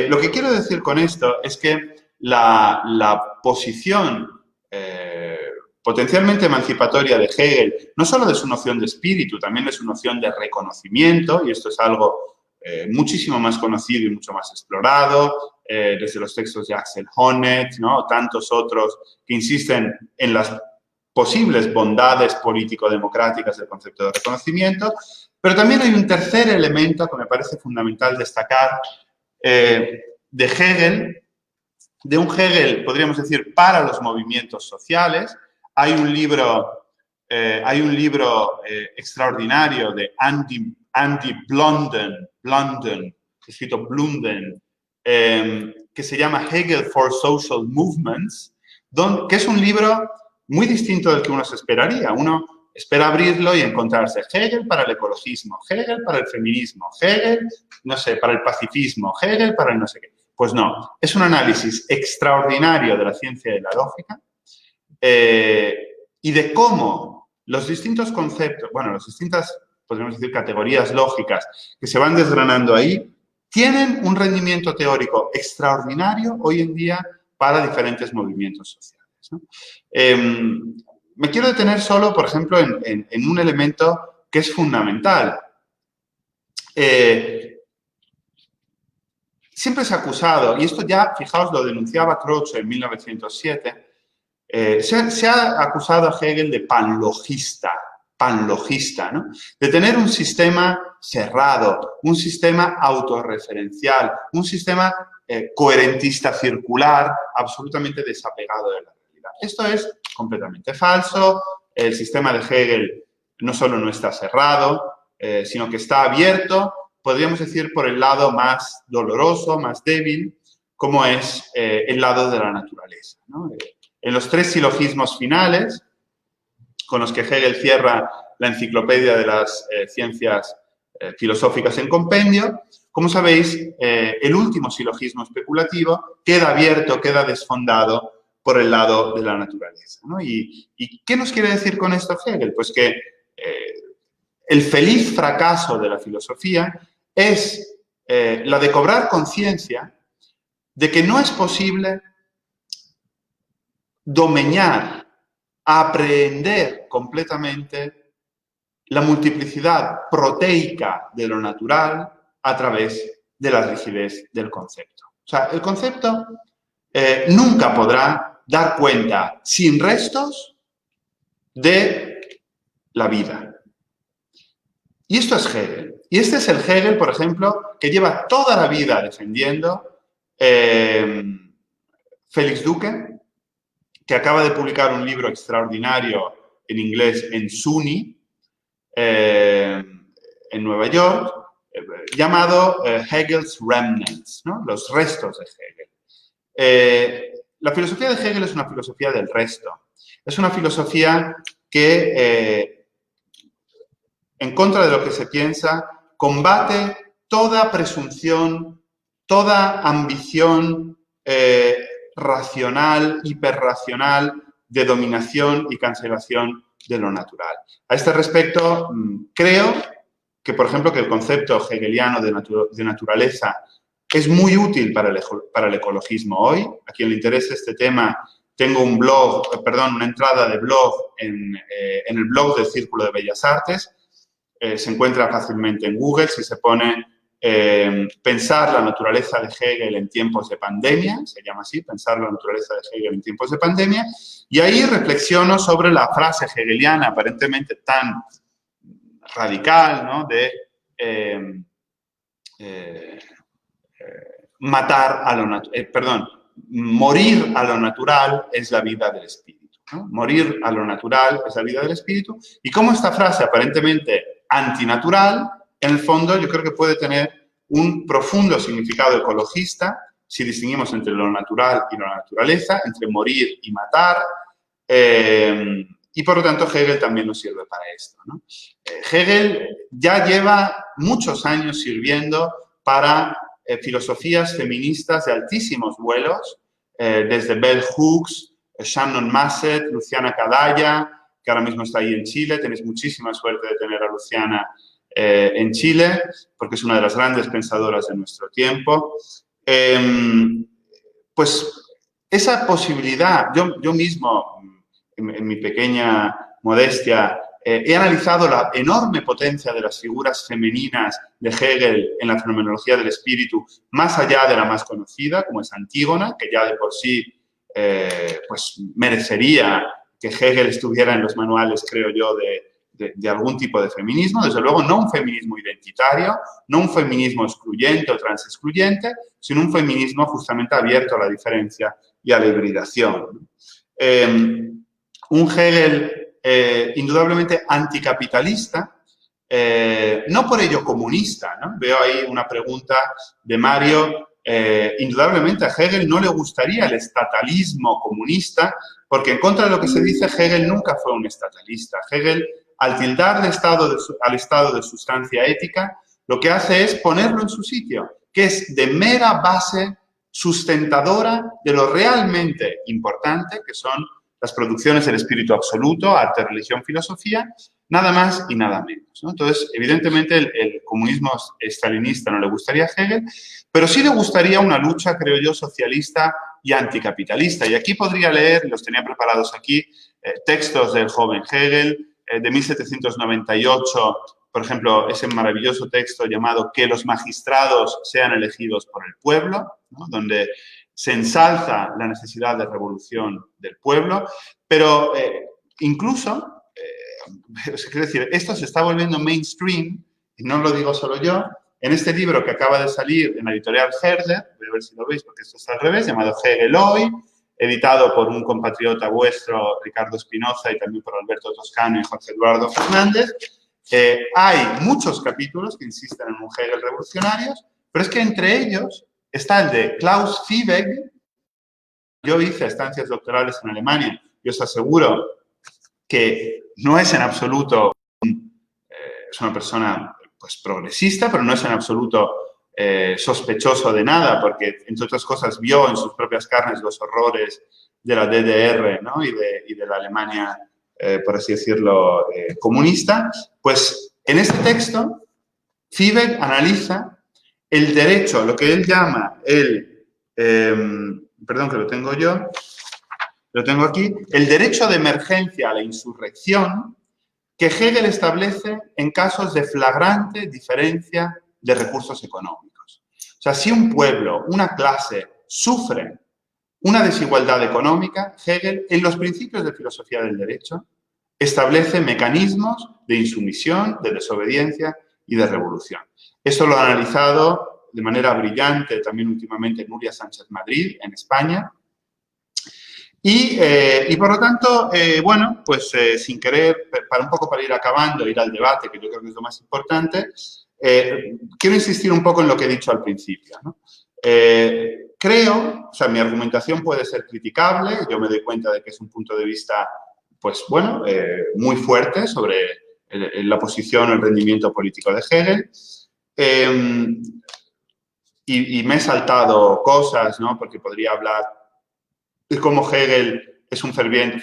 lo que quiero decir con esto es que la posición potencialmente emancipatoria de Hegel, no solo de su noción de espíritu, también de su noción de reconocimiento, y esto es algo muchísimo más conocido y mucho más explorado, desde los textos de Axel Honneth, ¿no?, o tantos otros que insisten en las posibles bondades político-democráticas del concepto de reconocimiento, pero también hay un tercer elemento que me parece fundamental destacar de Hegel, de un Hegel, podríamos decir, para los movimientos sociales. Hay un libro extraordinario de Andy Blunden, escrito Blunden, que se llama Hegel for Social Movements, que es un libro muy distinto del que uno se esperaría. Uno espera abrirlo y encontrarse Hegel para el ecologismo, Hegel para el feminismo, Hegel, no sé, para el pacifismo, Hegel para el no sé qué. Pues no, es un análisis extraordinario de la ciencia de la lógica y de cómo los distintos conceptos, bueno, las distintas, podríamos decir, categorías lógicas que se van desgranando ahí, tienen un rendimiento teórico extraordinario hoy en día para diferentes movimientos sociales, ¿no? Me quiero detener solo, por ejemplo, en un elemento que es fundamental. Siempre se ha acusado, y esto ya, fijaos, lo denunciaba Croce en 1907, se ha acusado a Hegel de panlogista, ¿no? De tener un sistema cerrado, un sistema autorreferencial, un sistema coherentista circular, absolutamente desapegado de la realidad. Esto es completamente falso. El sistema de Hegel no solo no está cerrado, sino que está abierto, podríamos decir, por el lado más doloroso, más débil, como es el lado de la naturaleza, ¿no? En los 3 silogismos finales, con los que Hegel cierra la enciclopedia de las ciencias filosóficas en compendio, como sabéis, el último silogismo especulativo queda abierto, queda desfondado por el lado de la naturaleza, ¿no? ¿Y qué nos quiere decir con esto Hegel? Pues que el feliz fracaso de la filosofía es la de cobrar conciencia de que no es posible domeñar, aprehender completamente la multiplicidad proteica de lo natural a través de la rigidez del concepto. O sea, el concepto nunca podrá dar cuenta sin restos de la vida. Y esto es Hegel. Y este es el Hegel, por ejemplo, que lleva toda la vida defendiendo Félix Duque, que acaba de publicar un libro extraordinario en inglés en SUNY, en Nueva York, llamado Hegel's Remnants, ¿no? Los restos de Hegel. La filosofía de Hegel es una filosofía del resto. Es una filosofía que, en contra de lo que se piensa, combate toda presunción, toda ambición racional, hiperracional, de dominación y cancelación de lo natural. A este respecto, creo que, por ejemplo, que el concepto hegeliano de naturaleza es muy útil para el ecologismo hoy. A quien le interese este tema, tengo un blog, una entrada de blog en el blog del Círculo de Bellas Artes. Se encuentra fácilmente en Google si se pone pensar la naturaleza de Hegel en tiempos de pandemia, se llama así, pensar la naturaleza de Hegel en tiempos de pandemia, y ahí reflexiono sobre la frase hegeliana aparentemente tan radical, ¿no? De morir a lo natural es la vida del espíritu, ¿no? Morir a lo natural es la vida del espíritu, y cómo esta frase aparentemente antinatural, en el fondo yo creo que puede tener un profundo significado ecologista si distinguimos entre lo natural y la naturaleza, entre morir y matar, y por lo tanto Hegel también nos sirve para esto, ¿no? Hegel ya lleva muchos años sirviendo para filosofías feministas de altísimos vuelos, desde Bell Hooks, Shannon Massett, Luciana Cadalla, que ahora mismo está ahí en Chile. Tenéis muchísima suerte de tener a Luciana en Chile, porque es una de las grandes pensadoras de nuestro tiempo. Pues esa posibilidad, yo mismo, en mi pequeña modestia, he analizado la enorme potencia de las figuras femeninas de Hegel en la fenomenología del espíritu, más allá de la más conocida, como es Antígona, que ya de por sí pues merecería que Hegel estuviera en los manuales, creo yo, de algún tipo de feminismo. Desde luego, no un feminismo identitario, no un feminismo excluyente o transexcluyente, sino un feminismo justamente abierto a la diferencia y a la hibridación. Un Hegel indudablemente anticapitalista, no por ello comunista, ¿no? Veo ahí una pregunta de Mario. Indudablemente a Hegel no le gustaría el estatalismo comunista, porque en contra de lo que se dice, Hegel nunca fue un estatalista. Hegel, al tildar al estado de sustancia ética, lo que hace es ponerlo en su sitio, que es de mera base sustentadora de lo realmente importante, que son las producciones del espíritu absoluto, arte, religión, filosofía, nada más y nada menos, ¿no? Entonces, evidentemente, el comunismo estalinista no le gustaría a Hegel, pero sí le gustaría una lucha, creo yo, socialista y anticapitalista. Y aquí podría leer, los tenía preparados aquí, textos del joven Hegel, de 1798, por ejemplo, ese maravilloso texto llamado Que los magistrados sean elegidos por el pueblo, ¿no? Donde se ensalza la necesidad de revolución del pueblo, pero incluso, es decir, esto se está volviendo mainstream, y no lo digo solo yo, en este libro que acaba de salir en la editorial Herder, voy a ver si lo veis porque esto está al revés, llamado Hegel hoy, editado por un compatriota vuestro, Ricardo Espinoza, y también por Alberto Toscano y José Eduardo Fernández. Hay muchos capítulos que insisten en un Hegel revolucionario, pero es que entre ellos está el de Klaus Fiebig. Yo hice estancias doctorales en Alemania y os aseguro que no es en absoluto, es una persona pues, progresista, pero no es en absoluto sospechoso de nada, porque, entre otras cosas, vio en sus propias carnes los horrores de la DDR, ¿no? y de la Alemania, por así decirlo, comunista. Pues en este texto, Fiebig analiza el derecho, lo que él llama perdón, que lo tengo yo, lo tengo aquí, el derecho de emergencia a la insurrección que Hegel establece en casos de flagrante diferencia de recursos económicos. O sea, si un pueblo, una clase, sufre una desigualdad económica, Hegel, en los principios de filosofía del derecho, establece mecanismos de insumisión, de desobediencia y de revolución. Esto lo ha analizado de manera brillante también últimamente Nuria Sánchez Madrid, en España. Y por lo tanto, bueno, pues sin querer, un poco para ir acabando, ir al debate, que yo creo que es lo más importante, quiero insistir un poco en lo que he dicho al principio, ¿no? Creo, o sea, mi argumentación puede ser criticable, yo me doy cuenta de que es un punto de vista, pues bueno, muy fuerte sobre la posición o el rendimiento político de Hegel. Y me he saltado cosas, ¿no? Porque podría hablar de cómo Hegel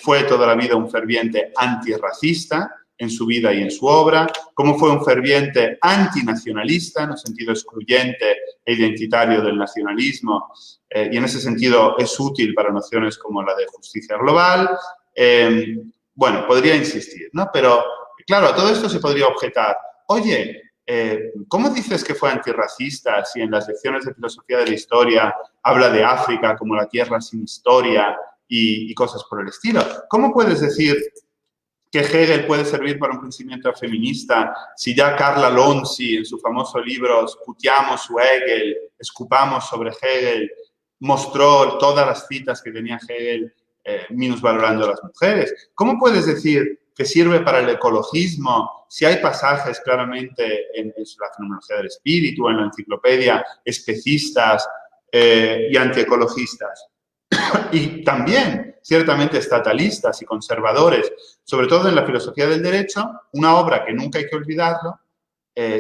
fue toda la vida un ferviente antirracista en su vida y en su obra, cómo fue un ferviente antinacionalista, en el sentido excluyente e identitario del nacionalismo, y en ese sentido es útil para nociones como la de justicia global. Bueno, podría insistir, ¿no? Pero, claro, a todo esto se podría objetar, oye, ¿cómo dices que fue antirracista si en las lecciones de filosofía de la historia habla de África como la tierra sin historia y cosas por el estilo? ¿Cómo puedes decir que Hegel puede servir para un pensamiento feminista si ya Carla Lonzi, en su famoso libro Scutiamo su Hegel, escupamos sobre Hegel, mostró todas las citas que tenía Hegel minusvalorando a las mujeres? ¿Cómo puedes decir que sirve para el ecologismo si hay pasajes claramente en la fenomenología del espíritu, en la enciclopedia, especistas y antiecologistas? Y también, ciertamente, estatalistas y conservadores, sobre todo en la filosofía del derecho, una obra que nunca hay que olvidarlo,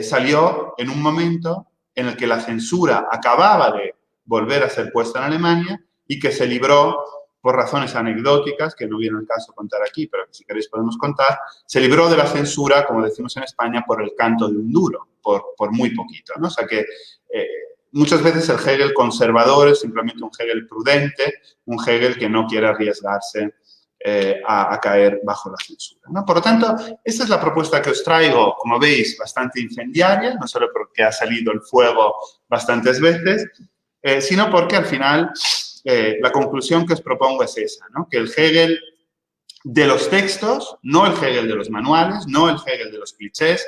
salió en un momento en el que la censura acababa de volver a ser puesta en Alemania y que se libró, por razones anecdóticas, que no viene al caso contar aquí, pero que si queréis podemos contar, se libró de la censura, como decimos en España, por el canto de un duro, por muy poquito, ¿no? O sea que muchas veces el Hegel conservador es simplemente un Hegel prudente, un Hegel que no quiere arriesgarse a caer bajo la censura, ¿no? Por lo tanto, esta es la propuesta que os traigo, como veis, bastante incendiaria, no solo porque ha salido el fuego bastantes veces, sino porque al final la conclusión que os propongo es esa, ¿no? Que el Hegel de los textos, no el Hegel de los manuales, no el Hegel de los clichés,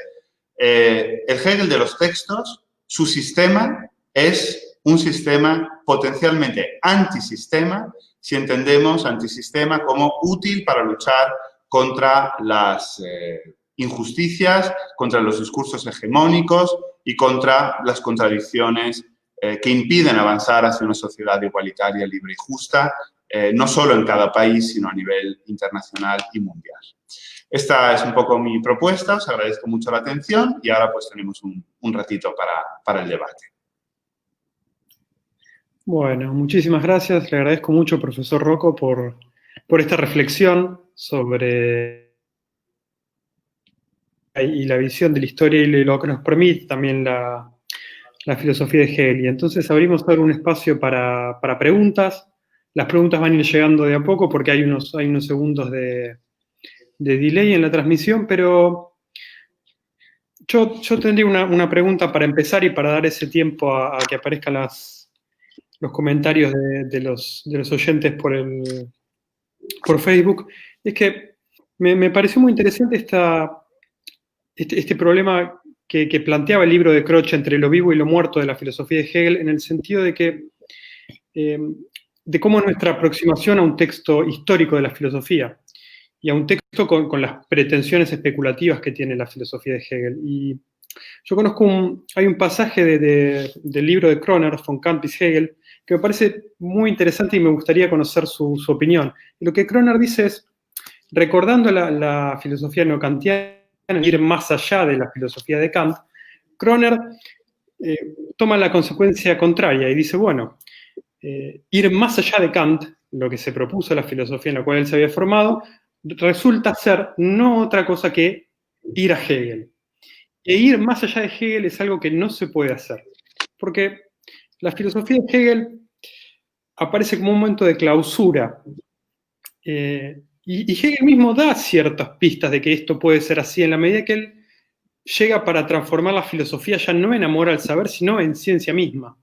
el Hegel de los textos, su sistema es un sistema potencialmente antisistema, si entendemos antisistema como útil para luchar contra las injusticias, contra los discursos hegemónicos y contra las contradicciones que impiden avanzar hacia una sociedad igualitaria, libre y justa, no solo en cada país, sino a nivel internacional y mundial. Esta es un poco mi propuesta, os agradezco mucho la atención y ahora pues tenemos un ratito para el debate. Bueno, muchísimas gracias. Le agradezco mucho, profesor Rocco, por esta reflexión sobre y la visión de la historia y lo que nos permite también la filosofía de Hegel. Y entonces abrimos ahora un espacio para preguntas. Las preguntas van a ir llegando de a poco porque hay unos segundos de delay en la transmisión, pero Yo tendría una pregunta para empezar y para dar ese tiempo a que aparezcan los comentarios de los oyentes por Facebook. Es que me pareció muy interesante este problema que planteaba el libro de Croce entre lo vivo y lo muerto de la filosofía de Hegel, en el sentido de que de cómo nuestra aproximación a un texto histórico de la filosofía y a un texto con las pretensiones especulativas que tiene la filosofía de Hegel. Y yo conozco hay un pasaje del libro de Kroner, Von Kant bis Hegel, que me parece muy interesante y me gustaría conocer su opinión. Y lo que Kroner dice es, recordando la filosofía neokantiana, ir más allá de la filosofía de Kant, Kroner toma la consecuencia contraria y dice, bueno, ir más allá de Kant, lo que se propuso la filosofía en la cual él se había formado, resulta ser no otra cosa que ir a Hegel. E ir más allá de Hegel es algo que no se puede hacer, porque la filosofía de Hegel aparece como un momento de clausura, y Hegel mismo da ciertas pistas de que esto puede ser así en la medida que él llega para transformar la filosofía ya no en amor al saber, sino en ciencia misma.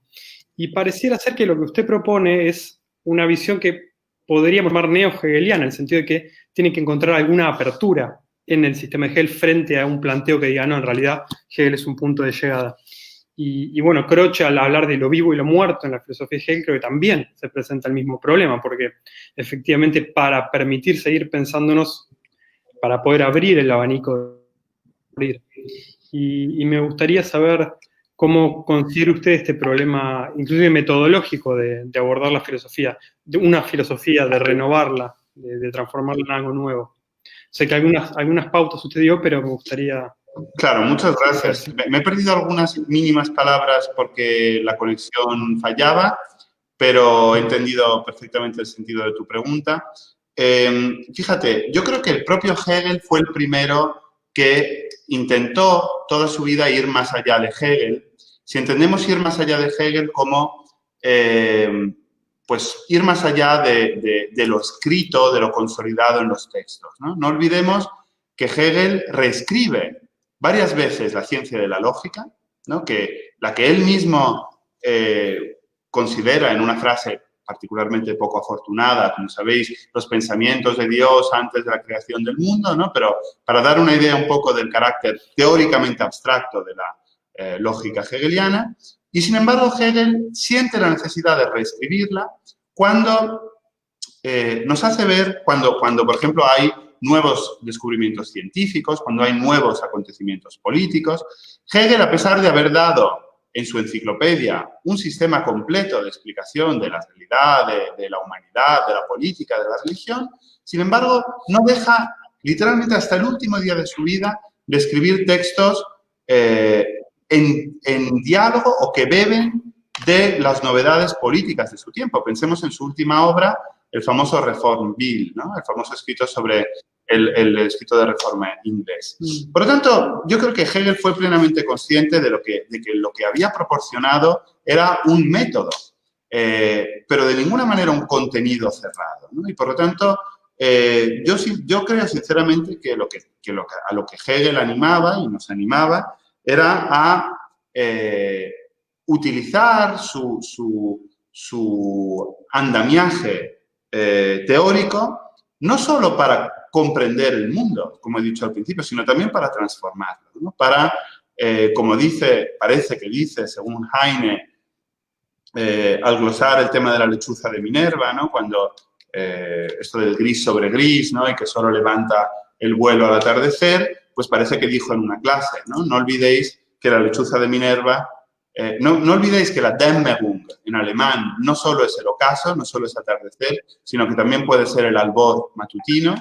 Y pareciera ser que lo que usted propone es una visión que podríamos llamar neo-hegeliana, en el sentido de que tiene que encontrar alguna apertura en el sistema de Hegel frente a un planteo que diga, no, en realidad Hegel es un punto de llegada. Y bueno, Croce, al hablar de lo vivo y lo muerto en la filosofía de Hegel, creo que también se presenta el mismo problema, porque efectivamente para permitir seguir pensándonos, para poder abrir el abanico, y me gustaría saber cómo considera usted este problema, inclusive metodológico, de abordar la filosofía, de una filosofía, de renovarla, de transformarla en algo nuevo. Sé que algunas pautas usted dio, pero me gustaría... Claro, muchas gracias. Me he perdido algunas mínimas palabras porque la conexión fallaba, pero he entendido perfectamente el sentido de tu pregunta. Fíjate, yo creo que el propio Hegel fue el primero que intentó toda su vida ir más allá de Hegel. Si entendemos ir más allá de Hegel como pues ir más allá de lo escrito, de lo consolidado en los textos, ¿no? No olvidemos que Hegel reescribe varias veces la ciencia de la lógica, ¿no? La que él mismo considera en una frase particularmente poco afortunada, como sabéis, los pensamientos de Dios antes de la creación del mundo, ¿no? Pero para dar una idea un poco del carácter teóricamente abstracto de la lógica hegeliana, y sin embargo Hegel siente la necesidad de reescribirla cuando nos hace ver, cuando por ejemplo hay nuevos descubrimientos científicos, cuando hay nuevos acontecimientos políticos. Hegel, a pesar de haber dado en su enciclopedia un sistema completo de explicación de la realidad, de la humanidad, de la política, de la religión, sin embargo, no deja literalmente hasta el último día de su vida de escribir textos en diálogo o que beben de las novedades políticas de su tiempo. Pensemos en su última obra, el famoso Reform Bill, ¿no? El famoso escrito sobre el escrito de reforma inglés. Por lo tanto, yo creo que Hegel fue plenamente consciente de que lo que había proporcionado era un método, pero de ninguna manera un contenido cerrado, ¿no? Y por lo tanto, yo creo sinceramente que a lo que Hegel animaba y nos animaba era a utilizar su andamiaje teórico no solo para comprender el mundo, como he dicho al principio, sino también para transformarlo, ¿no? Para, como parece que dice, según Heine, al glosar el tema de la lechuza de Minerva, ¿no? Cuando esto del gris sobre gris, ¿no? Y que solo levanta el vuelo al atardecer, pues parece que dijo en una clase, ¿no? No olvidéis que la lechuza de Minerva, no olvidéis que la Dämmerung en alemán no solo es el ocaso, no solo es atardecer, sino que también puede ser el albor matutino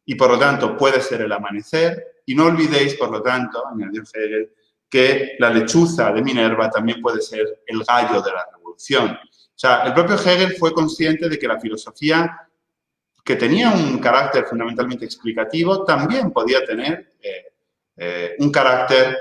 y por lo tanto puede ser el amanecer. Y no olvidéis, por lo tanto, añadió Hegel, que la lechuza de Minerva también puede ser el gallo de la revolución. O sea, el propio Hegel fue consciente de que la filosofía, que tenía un carácter fundamentalmente explicativo, también podía tener un carácter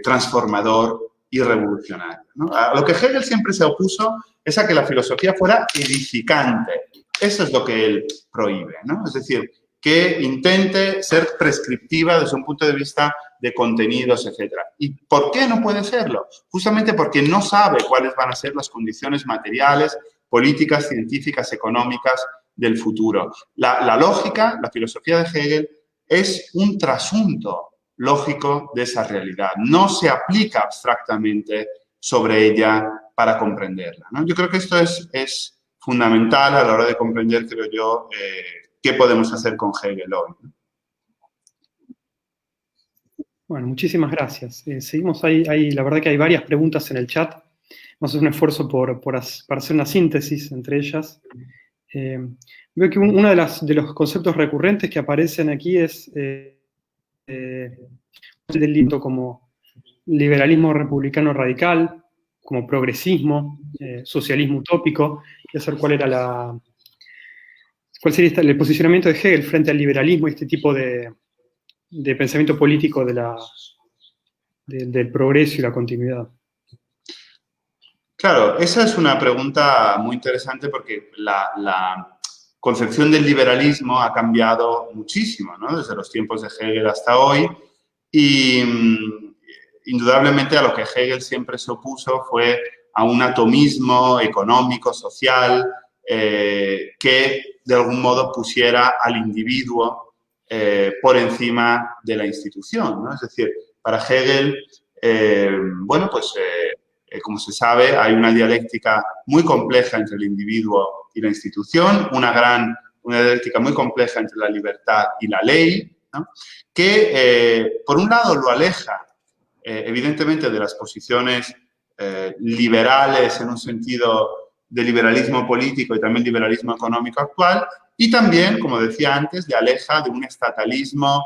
transformador y revolucionario, ¿no? A lo que Hegel siempre se opuso es a que la filosofía fuera edificante. Eso es lo que él prohíbe, ¿no? Es decir, que intente ser prescriptiva desde un punto de vista de contenidos, etc. ¿Y por qué no puede serlo? Justamente porque no sabe cuáles van a ser las condiciones materiales, políticas, científicas, económicas del futuro. La lógica, la filosofía de Hegel, es un trasunto lógico de esa realidad. No se aplica abstractamente sobre ella para comprenderla, ¿no? Yo creo que esto es fundamental a la hora de comprender, creo yo, qué podemos hacer con Hegel hoy, ¿no? Bueno, muchísimas gracias. Seguimos ahí, la verdad que hay varias preguntas en el chat. Vamos a hacer un esfuerzo para hacer una síntesis entre ellas. Veo que uno de los conceptos recurrentes que aparecen aquí es del libro como liberalismo republicano radical, como progresismo, socialismo utópico, y hacer cuál sería el posicionamiento de Hegel frente al liberalismo y este tipo de pensamiento político del progreso y la continuidad. Claro, esa es una pregunta muy interesante porque la concepción del liberalismo ha cambiado muchísimo, ¿no? Desde los tiempos de Hegel hasta hoy, y indudablemente a lo que Hegel siempre se opuso fue a un atomismo económico, social, que de algún modo pusiera al individuo por encima de la institución, ¿no? Es decir, para Hegel, bueno, pues como se sabe, hay una dialéctica muy compleja entre el individuo y la institución, una dialéctica muy compleja entre la libertad y la ley, ¿no? Que, por un lado, lo aleja, evidentemente, de las posiciones liberales en un sentido de liberalismo político y también liberalismo económico actual, y también, como decía antes, le aleja de un estatalismo,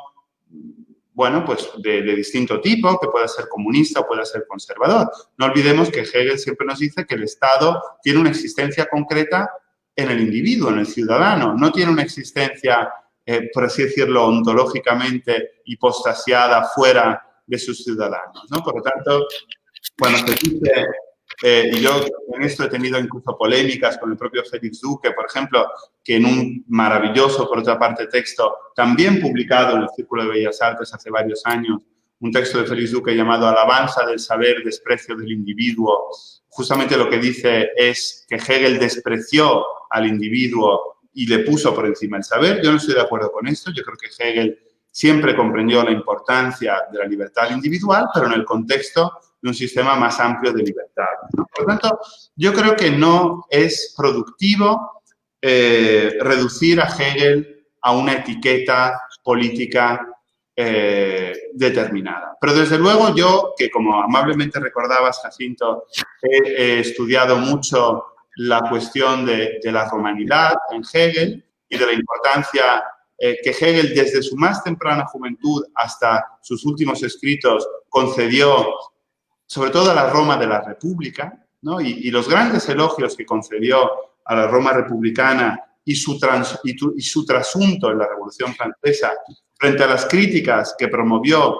bueno, pues de distinto tipo, que pueda ser comunista o pueda ser conservador. No olvidemos que Hegel siempre nos dice que el Estado tiene una existencia concreta en el individuo, en el ciudadano, no tiene una existencia, por así decirlo, ontológicamente hipostasiada fuera de sus ciudadanos, ¿no? Por lo tanto, cuando se dice, y yo en esto he tenido incluso polémicas con el propio Félix Duque, por ejemplo, que en un maravilloso, por otra parte, texto, también publicado en el Círculo de Bellas Artes hace varios años, un texto de Félix Duque llamado Alabanza del saber, desprecio del individuo, justamente lo que dice es que Hegel despreció al individuo y le puso por encima el saber. Yo no estoy de acuerdo con esto. Yo creo que Hegel siempre comprendió la importancia de la libertad individual, pero en el contexto de un sistema más amplio de libertad, ¿no? Por lo tanto, yo creo que no es productivo reducir a Hegel a una etiqueta política determinada. Pero desde luego yo, que como amablemente recordabas, Jacinto, he estudiado mucho la cuestión de la romanidad en Hegel y de la importancia que Hegel desde su más temprana juventud hasta sus últimos escritos concedió sobre todo a la Roma de la República, ¿no? Y los grandes elogios que concedió a la Roma republicana y su trasunto en la Revolución Francesa frente a las críticas que promovió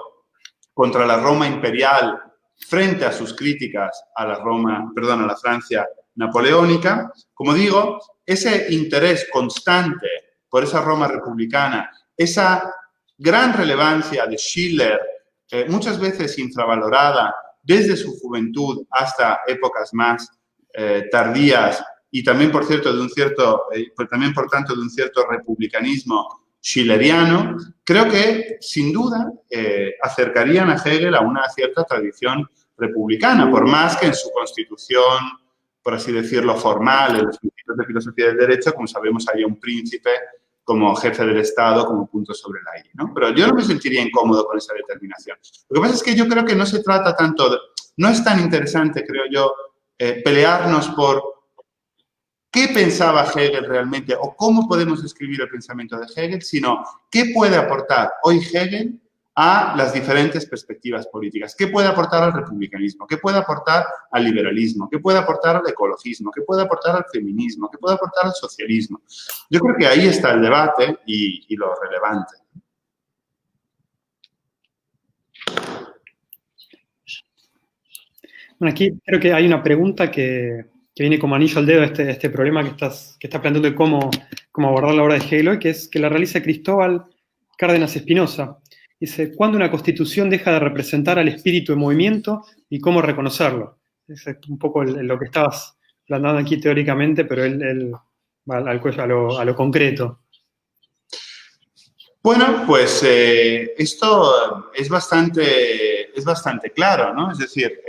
contra la Roma imperial frente a sus críticas a la Francia napoleónica. Como digo, ese interés constante por esa Roma republicana, esa gran relevancia de Schiller, muchas veces infravalorada desde su juventud hasta épocas más tardías, y también, por cierto, también, por tanto, de un cierto republicanismo schilleriano, creo que, sin duda, acercarían a Hegel a una cierta tradición republicana, por más que en su constitución, por así decirlo, formal, en los principios de filosofía del derecho, como sabemos, haya un príncipe como jefe del Estado, como punto sobre la I, ¿no? Pero yo no me sentiría incómodo con esa determinación. Lo que pasa es que yo creo que no se trata tanto, no es tan interesante, creo yo, pelearnos por qué pensaba Hegel realmente o cómo podemos describir el pensamiento de Hegel, sino qué puede aportar hoy Hegel a las diferentes perspectivas políticas, qué puede aportar al republicanismo, qué puede aportar al liberalismo, qué puede aportar al ecologismo, qué puede aportar al feminismo, qué puede aportar al socialismo. Yo creo que ahí está el debate y lo relevante. Bueno, aquí creo que hay una pregunta que viene como anillo al dedo este problema que estás planteando de cómo abordar la obra de Hegel hoy, que es que la realiza Cristóbal Cárdenas Espinosa, Dice, ¿cuándo una constitución deja de representar al espíritu en movimiento y cómo reconocerlo? Es un poco lo que estabas planteando aquí teóricamente, pero él va a lo concreto. Bueno, pues esto es bastante claro, ¿no? Es decir,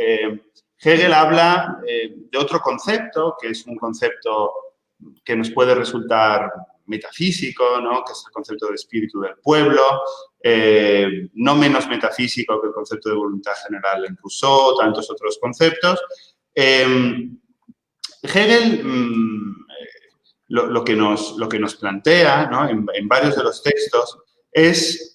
Hegel habla de otro concepto, que es un concepto que nos puede resultar metafísico, ¿no? Que es el concepto de espíritu del pueblo, no menos metafísico que el concepto de voluntad general en Rousseau, tantos otros conceptos. Hegel lo que nos plantea, ¿no? en varios de los textos es,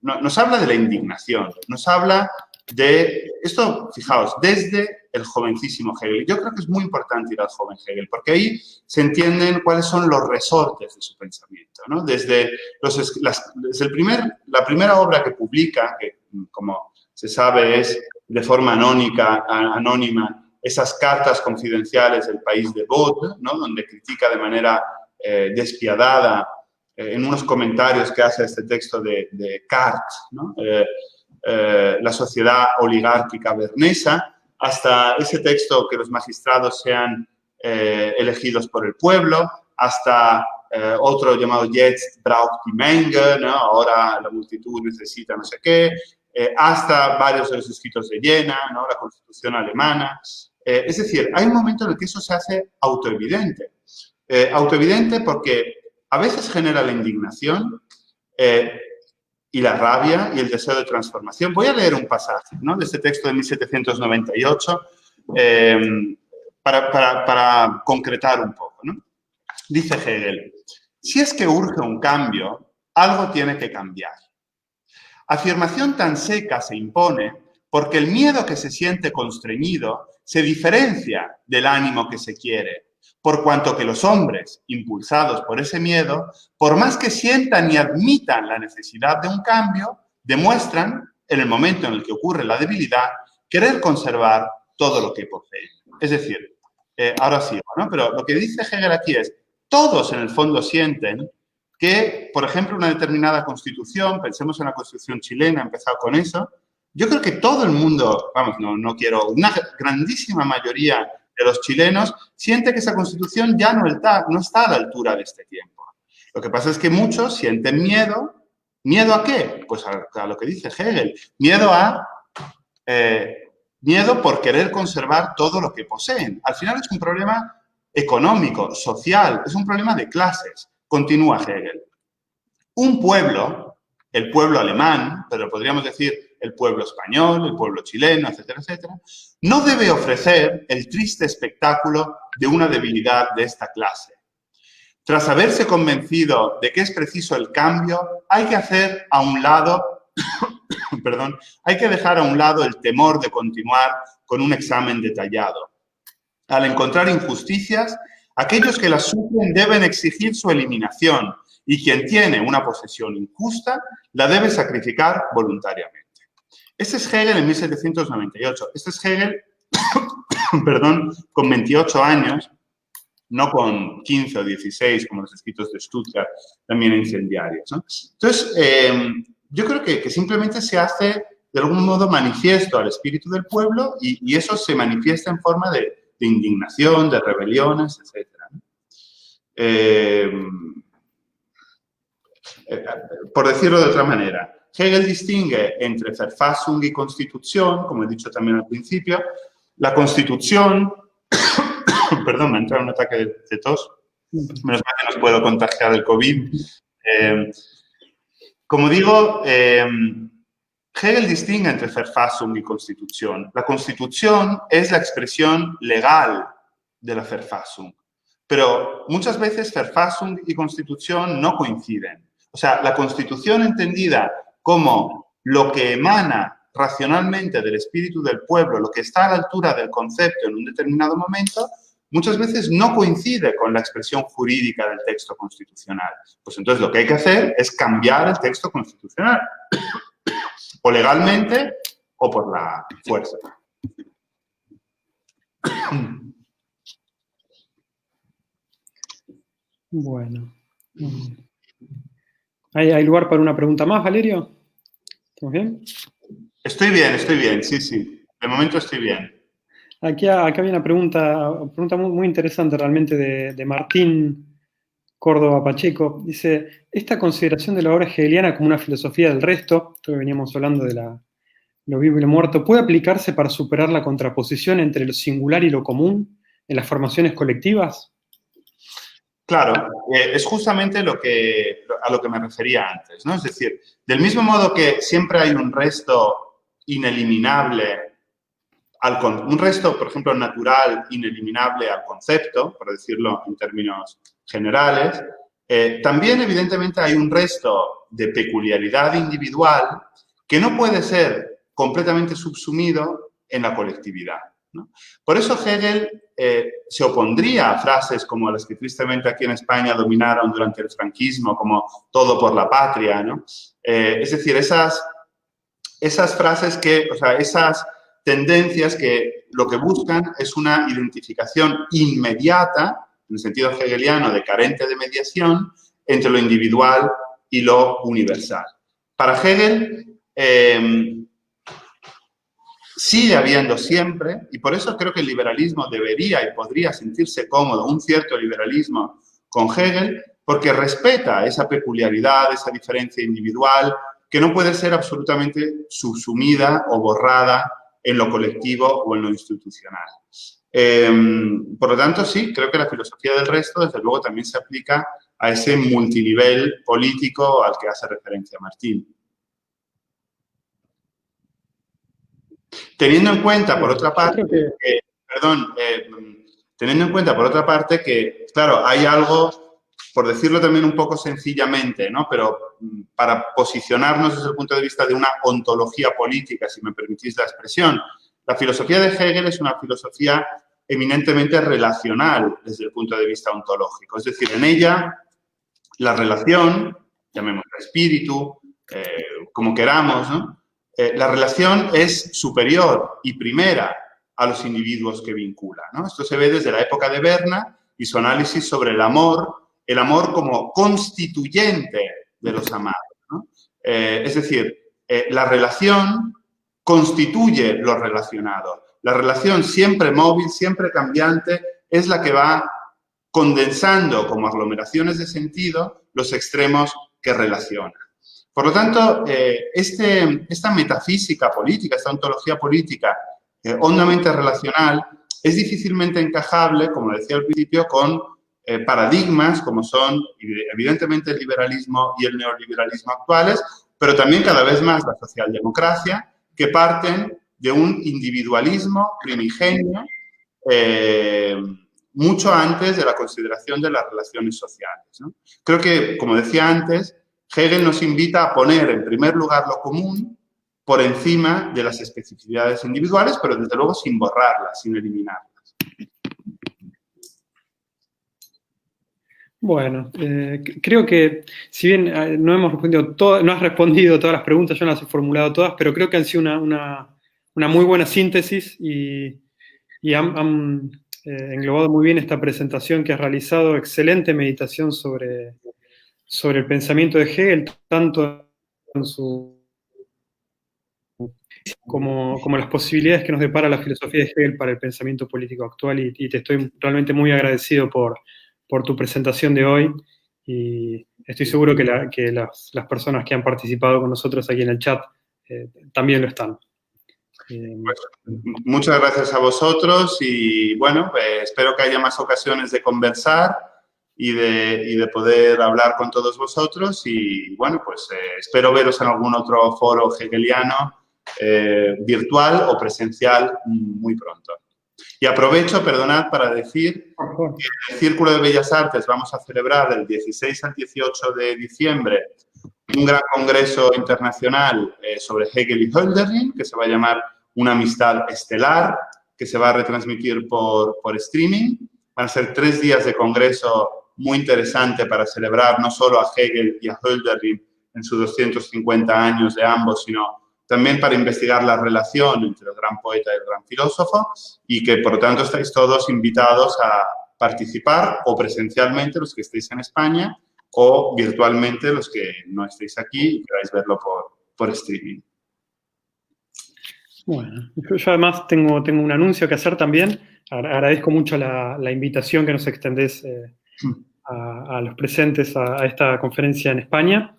nos habla de la indignación, nos habla de, esto, fijaos, desde el jovencísimo Hegel. Yo creo que es muy importante ir al joven Hegel, porque ahí se entienden cuáles son los resortes de su pensamiento, ¿no? Desde la primera obra que publica, que como se sabe es de forma anónima, esas cartas confidenciales del país de Vaud, ¿no? Donde critica de manera despiadada en unos comentarios que hace este texto de Cart, ¿no? La sociedad oligárquica bernesa, hasta ese texto que los magistrados sean elegidos por el pueblo, hasta otro llamado Jetzt braucht die Menge, ¿no? Ahora la multitud necesita no sé qué, hasta varios de los escritos de Jena, ¿no? La Constitución alemana. Es decir, hay un momento en el que eso se hace autoevidente. Autoevidente porque a veces genera la indignación y la rabia y el deseo de transformación. Voy a leer un pasaje, ¿no? De este texto de 1798 para concretar un poco, ¿no? Dice Hegel, si es que urge un cambio, algo tiene que cambiar. Afirmación tan seca se impone porque el miedo que se siente constreñido se diferencia del ánimo que se quiere, por cuanto que los hombres, impulsados por ese miedo, por más que sientan y admitan la necesidad de un cambio, demuestran, en el momento en el que ocurre la debilidad, querer conservar todo lo que poseen. Es decir, ahora sí, ¿no? Pero lo que dice Hegel aquí es, todos en el fondo sienten que, por ejemplo, una determinada constitución, pensemos en la constitución chilena, he empezado con eso, yo creo que todo el mundo, vamos, no quiero, una grandísima mayoría de los chilenos siente que esa constitución ya no está a la altura de este tiempo. Lo que pasa es que muchos sienten miedo. ¿Miedo a qué? Pues a lo que dice Hegel. Miedo por querer conservar todo lo que poseen. Al final es un problema económico, social, es un problema de clases. Continúa Hegel. Un pueblo, el pueblo alemán, pero podríamos decir el pueblo español, el pueblo chileno, etcétera, etcétera, no debe ofrecer el triste espectáculo de una debilidad de esta clase. Tras haberse convencido de que es preciso el cambio, hay que hacer a un lado, hay que dejar a un lado el temor de continuar con un examen detallado. Al encontrar injusticias, aquellos que las sufren deben exigir su eliminación y quien tiene una posesión injusta la debe sacrificar voluntariamente. Este es Hegel en 1798. Este es Hegel, con 28 años, no con 15 o 16 como los escritos de Stuttgart, también incendiarios, ¿no? Entonces, yo creo que simplemente se hace de algún modo manifiesto al espíritu del pueblo y eso se manifiesta en forma de indignación, de rebeliones, etc. Por decirlo de otra manera, Hegel distingue entre Verfassung y Constitución, como he dicho también al principio. La Constitución, perdón, me ha entrado un ataque de tos, menos mal que no puedo contagiar el COVID. Como digo, Hegel distingue entre Verfassung y Constitución. La Constitución es la expresión legal de la Verfassung, pero muchas veces Verfassung y Constitución no coinciden. O sea, la Constitución entendida como lo que emana racionalmente del espíritu del pueblo, lo que está a la altura del concepto en un determinado momento, muchas veces no coincide con la expresión jurídica del texto constitucional. Pues entonces lo que hay que hacer es cambiar el texto constitucional, o legalmente o por la fuerza. Bueno. ¿Hay lugar para una pregunta más, Valerio? ¿Estamos bien? Estoy bien, sí, sí. De momento estoy bien. Acá había una pregunta muy, muy interesante realmente de Martín Córdoba Pacheco. Dice, esta consideración de la obra hegeliana como una filosofía del resto, esto que veníamos hablando de lo vivo y lo muerto, ¿puede aplicarse para superar la contraposición entre lo singular y lo común en las formaciones colectivas? Claro, es justamente a lo que me refería antes, ¿no? Es decir, del mismo modo que siempre hay un resto ineliminable, un resto, por ejemplo, natural ineliminable al concepto, por decirlo en términos generales, también evidentemente hay un resto de peculiaridad individual que no puede ser completamente subsumido en la colectividad, ¿no? Por eso Hegel se opondría a frases como las que tristemente aquí en España dominaron durante el franquismo, como todo por la patria, ¿no? Es decir, esas frases que, o sea, esas tendencias que lo que buscan es una identificación inmediata, en el sentido hegeliano de carente de mediación, entre lo individual y lo universal. Para Hegel, sigue habiendo siempre, y por eso creo que el liberalismo debería y podría sentirse cómodo, un cierto liberalismo con Hegel, porque respeta esa peculiaridad, esa diferencia individual, que no puede ser absolutamente subsumida o borrada en lo colectivo o en lo institucional. Por lo tanto, sí, creo que la filosofía del resto, desde luego, también se aplica a ese multinivel político al que hace referencia Martín. Teniendo en cuenta, por otra parte, teniendo en cuenta, por otra parte, que, claro, hay algo, por decirlo también un poco sencillamente, ¿no? Pero para posicionarnos desde el punto de vista de una ontología política, si me permitís la expresión, la filosofía de Hegel es una filosofía eminentemente relacional desde el punto de vista ontológico. Es decir, en ella, la relación, llamémosla espíritu, como queramos, ¿no? La relación es superior y primera a los individuos que vincula, ¿no? Esto se ve desde la época de Berna y su análisis sobre el amor como constituyente de los amados, ¿no? Es decir, la relación constituye lo relacionado. La relación siempre móvil, siempre cambiante, es la que va condensando como aglomeraciones de sentido los extremos que relaciona. Por lo tanto, esta metafísica política, esta ontología política hondamente relacional, es difícilmente encajable, como decía al principio, con paradigmas como son, evidentemente, el liberalismo y el neoliberalismo actuales, pero también cada vez más la socialdemocracia, que parten de un individualismo primigenio mucho antes de la consideración de las relaciones sociales, ¿no? Creo que, como decía antes, Hegel nos invita a poner en primer lugar lo común por encima de las especificidades individuales, pero desde luego sin borrarlas, sin eliminarlas. Bueno, creo que si bien no has respondido todas las preguntas, yo no las he formulado todas, pero creo que han sido una muy buena síntesis y han englobado muy bien esta presentación que has realizado. Excelente meditación sobre el pensamiento de Hegel, tanto en como las posibilidades que nos depara la filosofía de Hegel para el pensamiento político actual, y te estoy realmente muy agradecido por tu presentación de hoy, y estoy seguro que las personas que han participado con nosotros aquí en el chat también lo están. Pues, muchas gracias a vosotros y, bueno, espero que haya más ocasiones de conversar y de poder hablar con todos vosotros y, bueno, pues espero veros en algún otro foro hegeliano virtual o presencial muy pronto. Y aprovecho, perdonad, para decir que en el Círculo de Bellas Artes vamos a celebrar del 16 al 18 de diciembre un gran congreso internacional sobre Hegel y Hölderlin, que se va a llamar Una amistad estelar, que se va a retransmitir por streaming. Van a ser 3 días de congreso muy interesante para celebrar no solo a Hegel y a Hölderlin en sus 250 años de ambos, sino también para investigar la relación entre el gran poeta y el gran filósofo, y que, por lo tanto, estáis todos invitados a participar, o presencialmente los que estéis en España, o virtualmente los que no estéis aquí y queráis verlo por streaming. Bueno, yo además tengo un anuncio que hacer también. Agradezco mucho la invitación que nos extendés a los presentes a esta conferencia en España.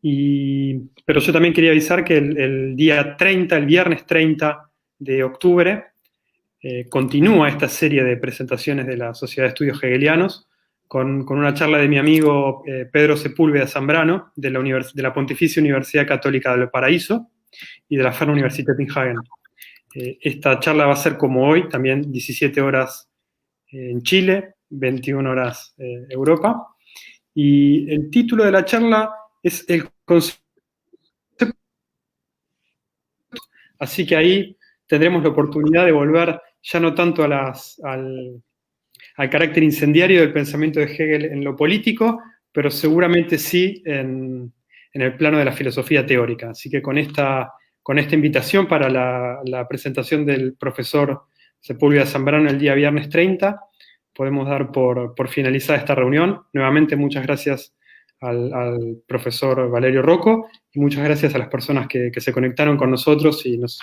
Pero yo también quería avisar que el día 30, el viernes 30 de octubre, continúa esta serie de presentaciones de la Sociedad de Estudios Hegelianos con una charla de mi amigo Pedro Sepúlveda Zambrano de la Pontificia Universidad Católica del Paraíso y de la Fernuniversität in Hagen. Esta charla va a ser como hoy, también 17 horas en Chile, 21 horas Europa. Y el título de la charla es el concepto. Así que ahí tendremos la oportunidad de volver ya no tanto al carácter incendiario del pensamiento de Hegel en lo político, pero seguramente sí en el plano de la filosofía teórica. Así que con esta invitación para la presentación del profesor Sepúlveda Zambrano el día viernes 30, podemos dar por finalizada esta reunión. Nuevamente, muchas gracias al profesor Valerio Rocco y muchas gracias a las personas que se conectaron con nosotros y nos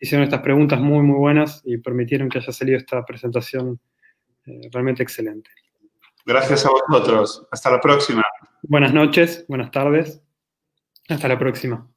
hicieron estas preguntas muy, muy buenas y permitieron que haya salido esta presentación realmente excelente. Gracias a vosotros. Hasta la próxima. Buenas noches, buenas tardes. Hasta la próxima.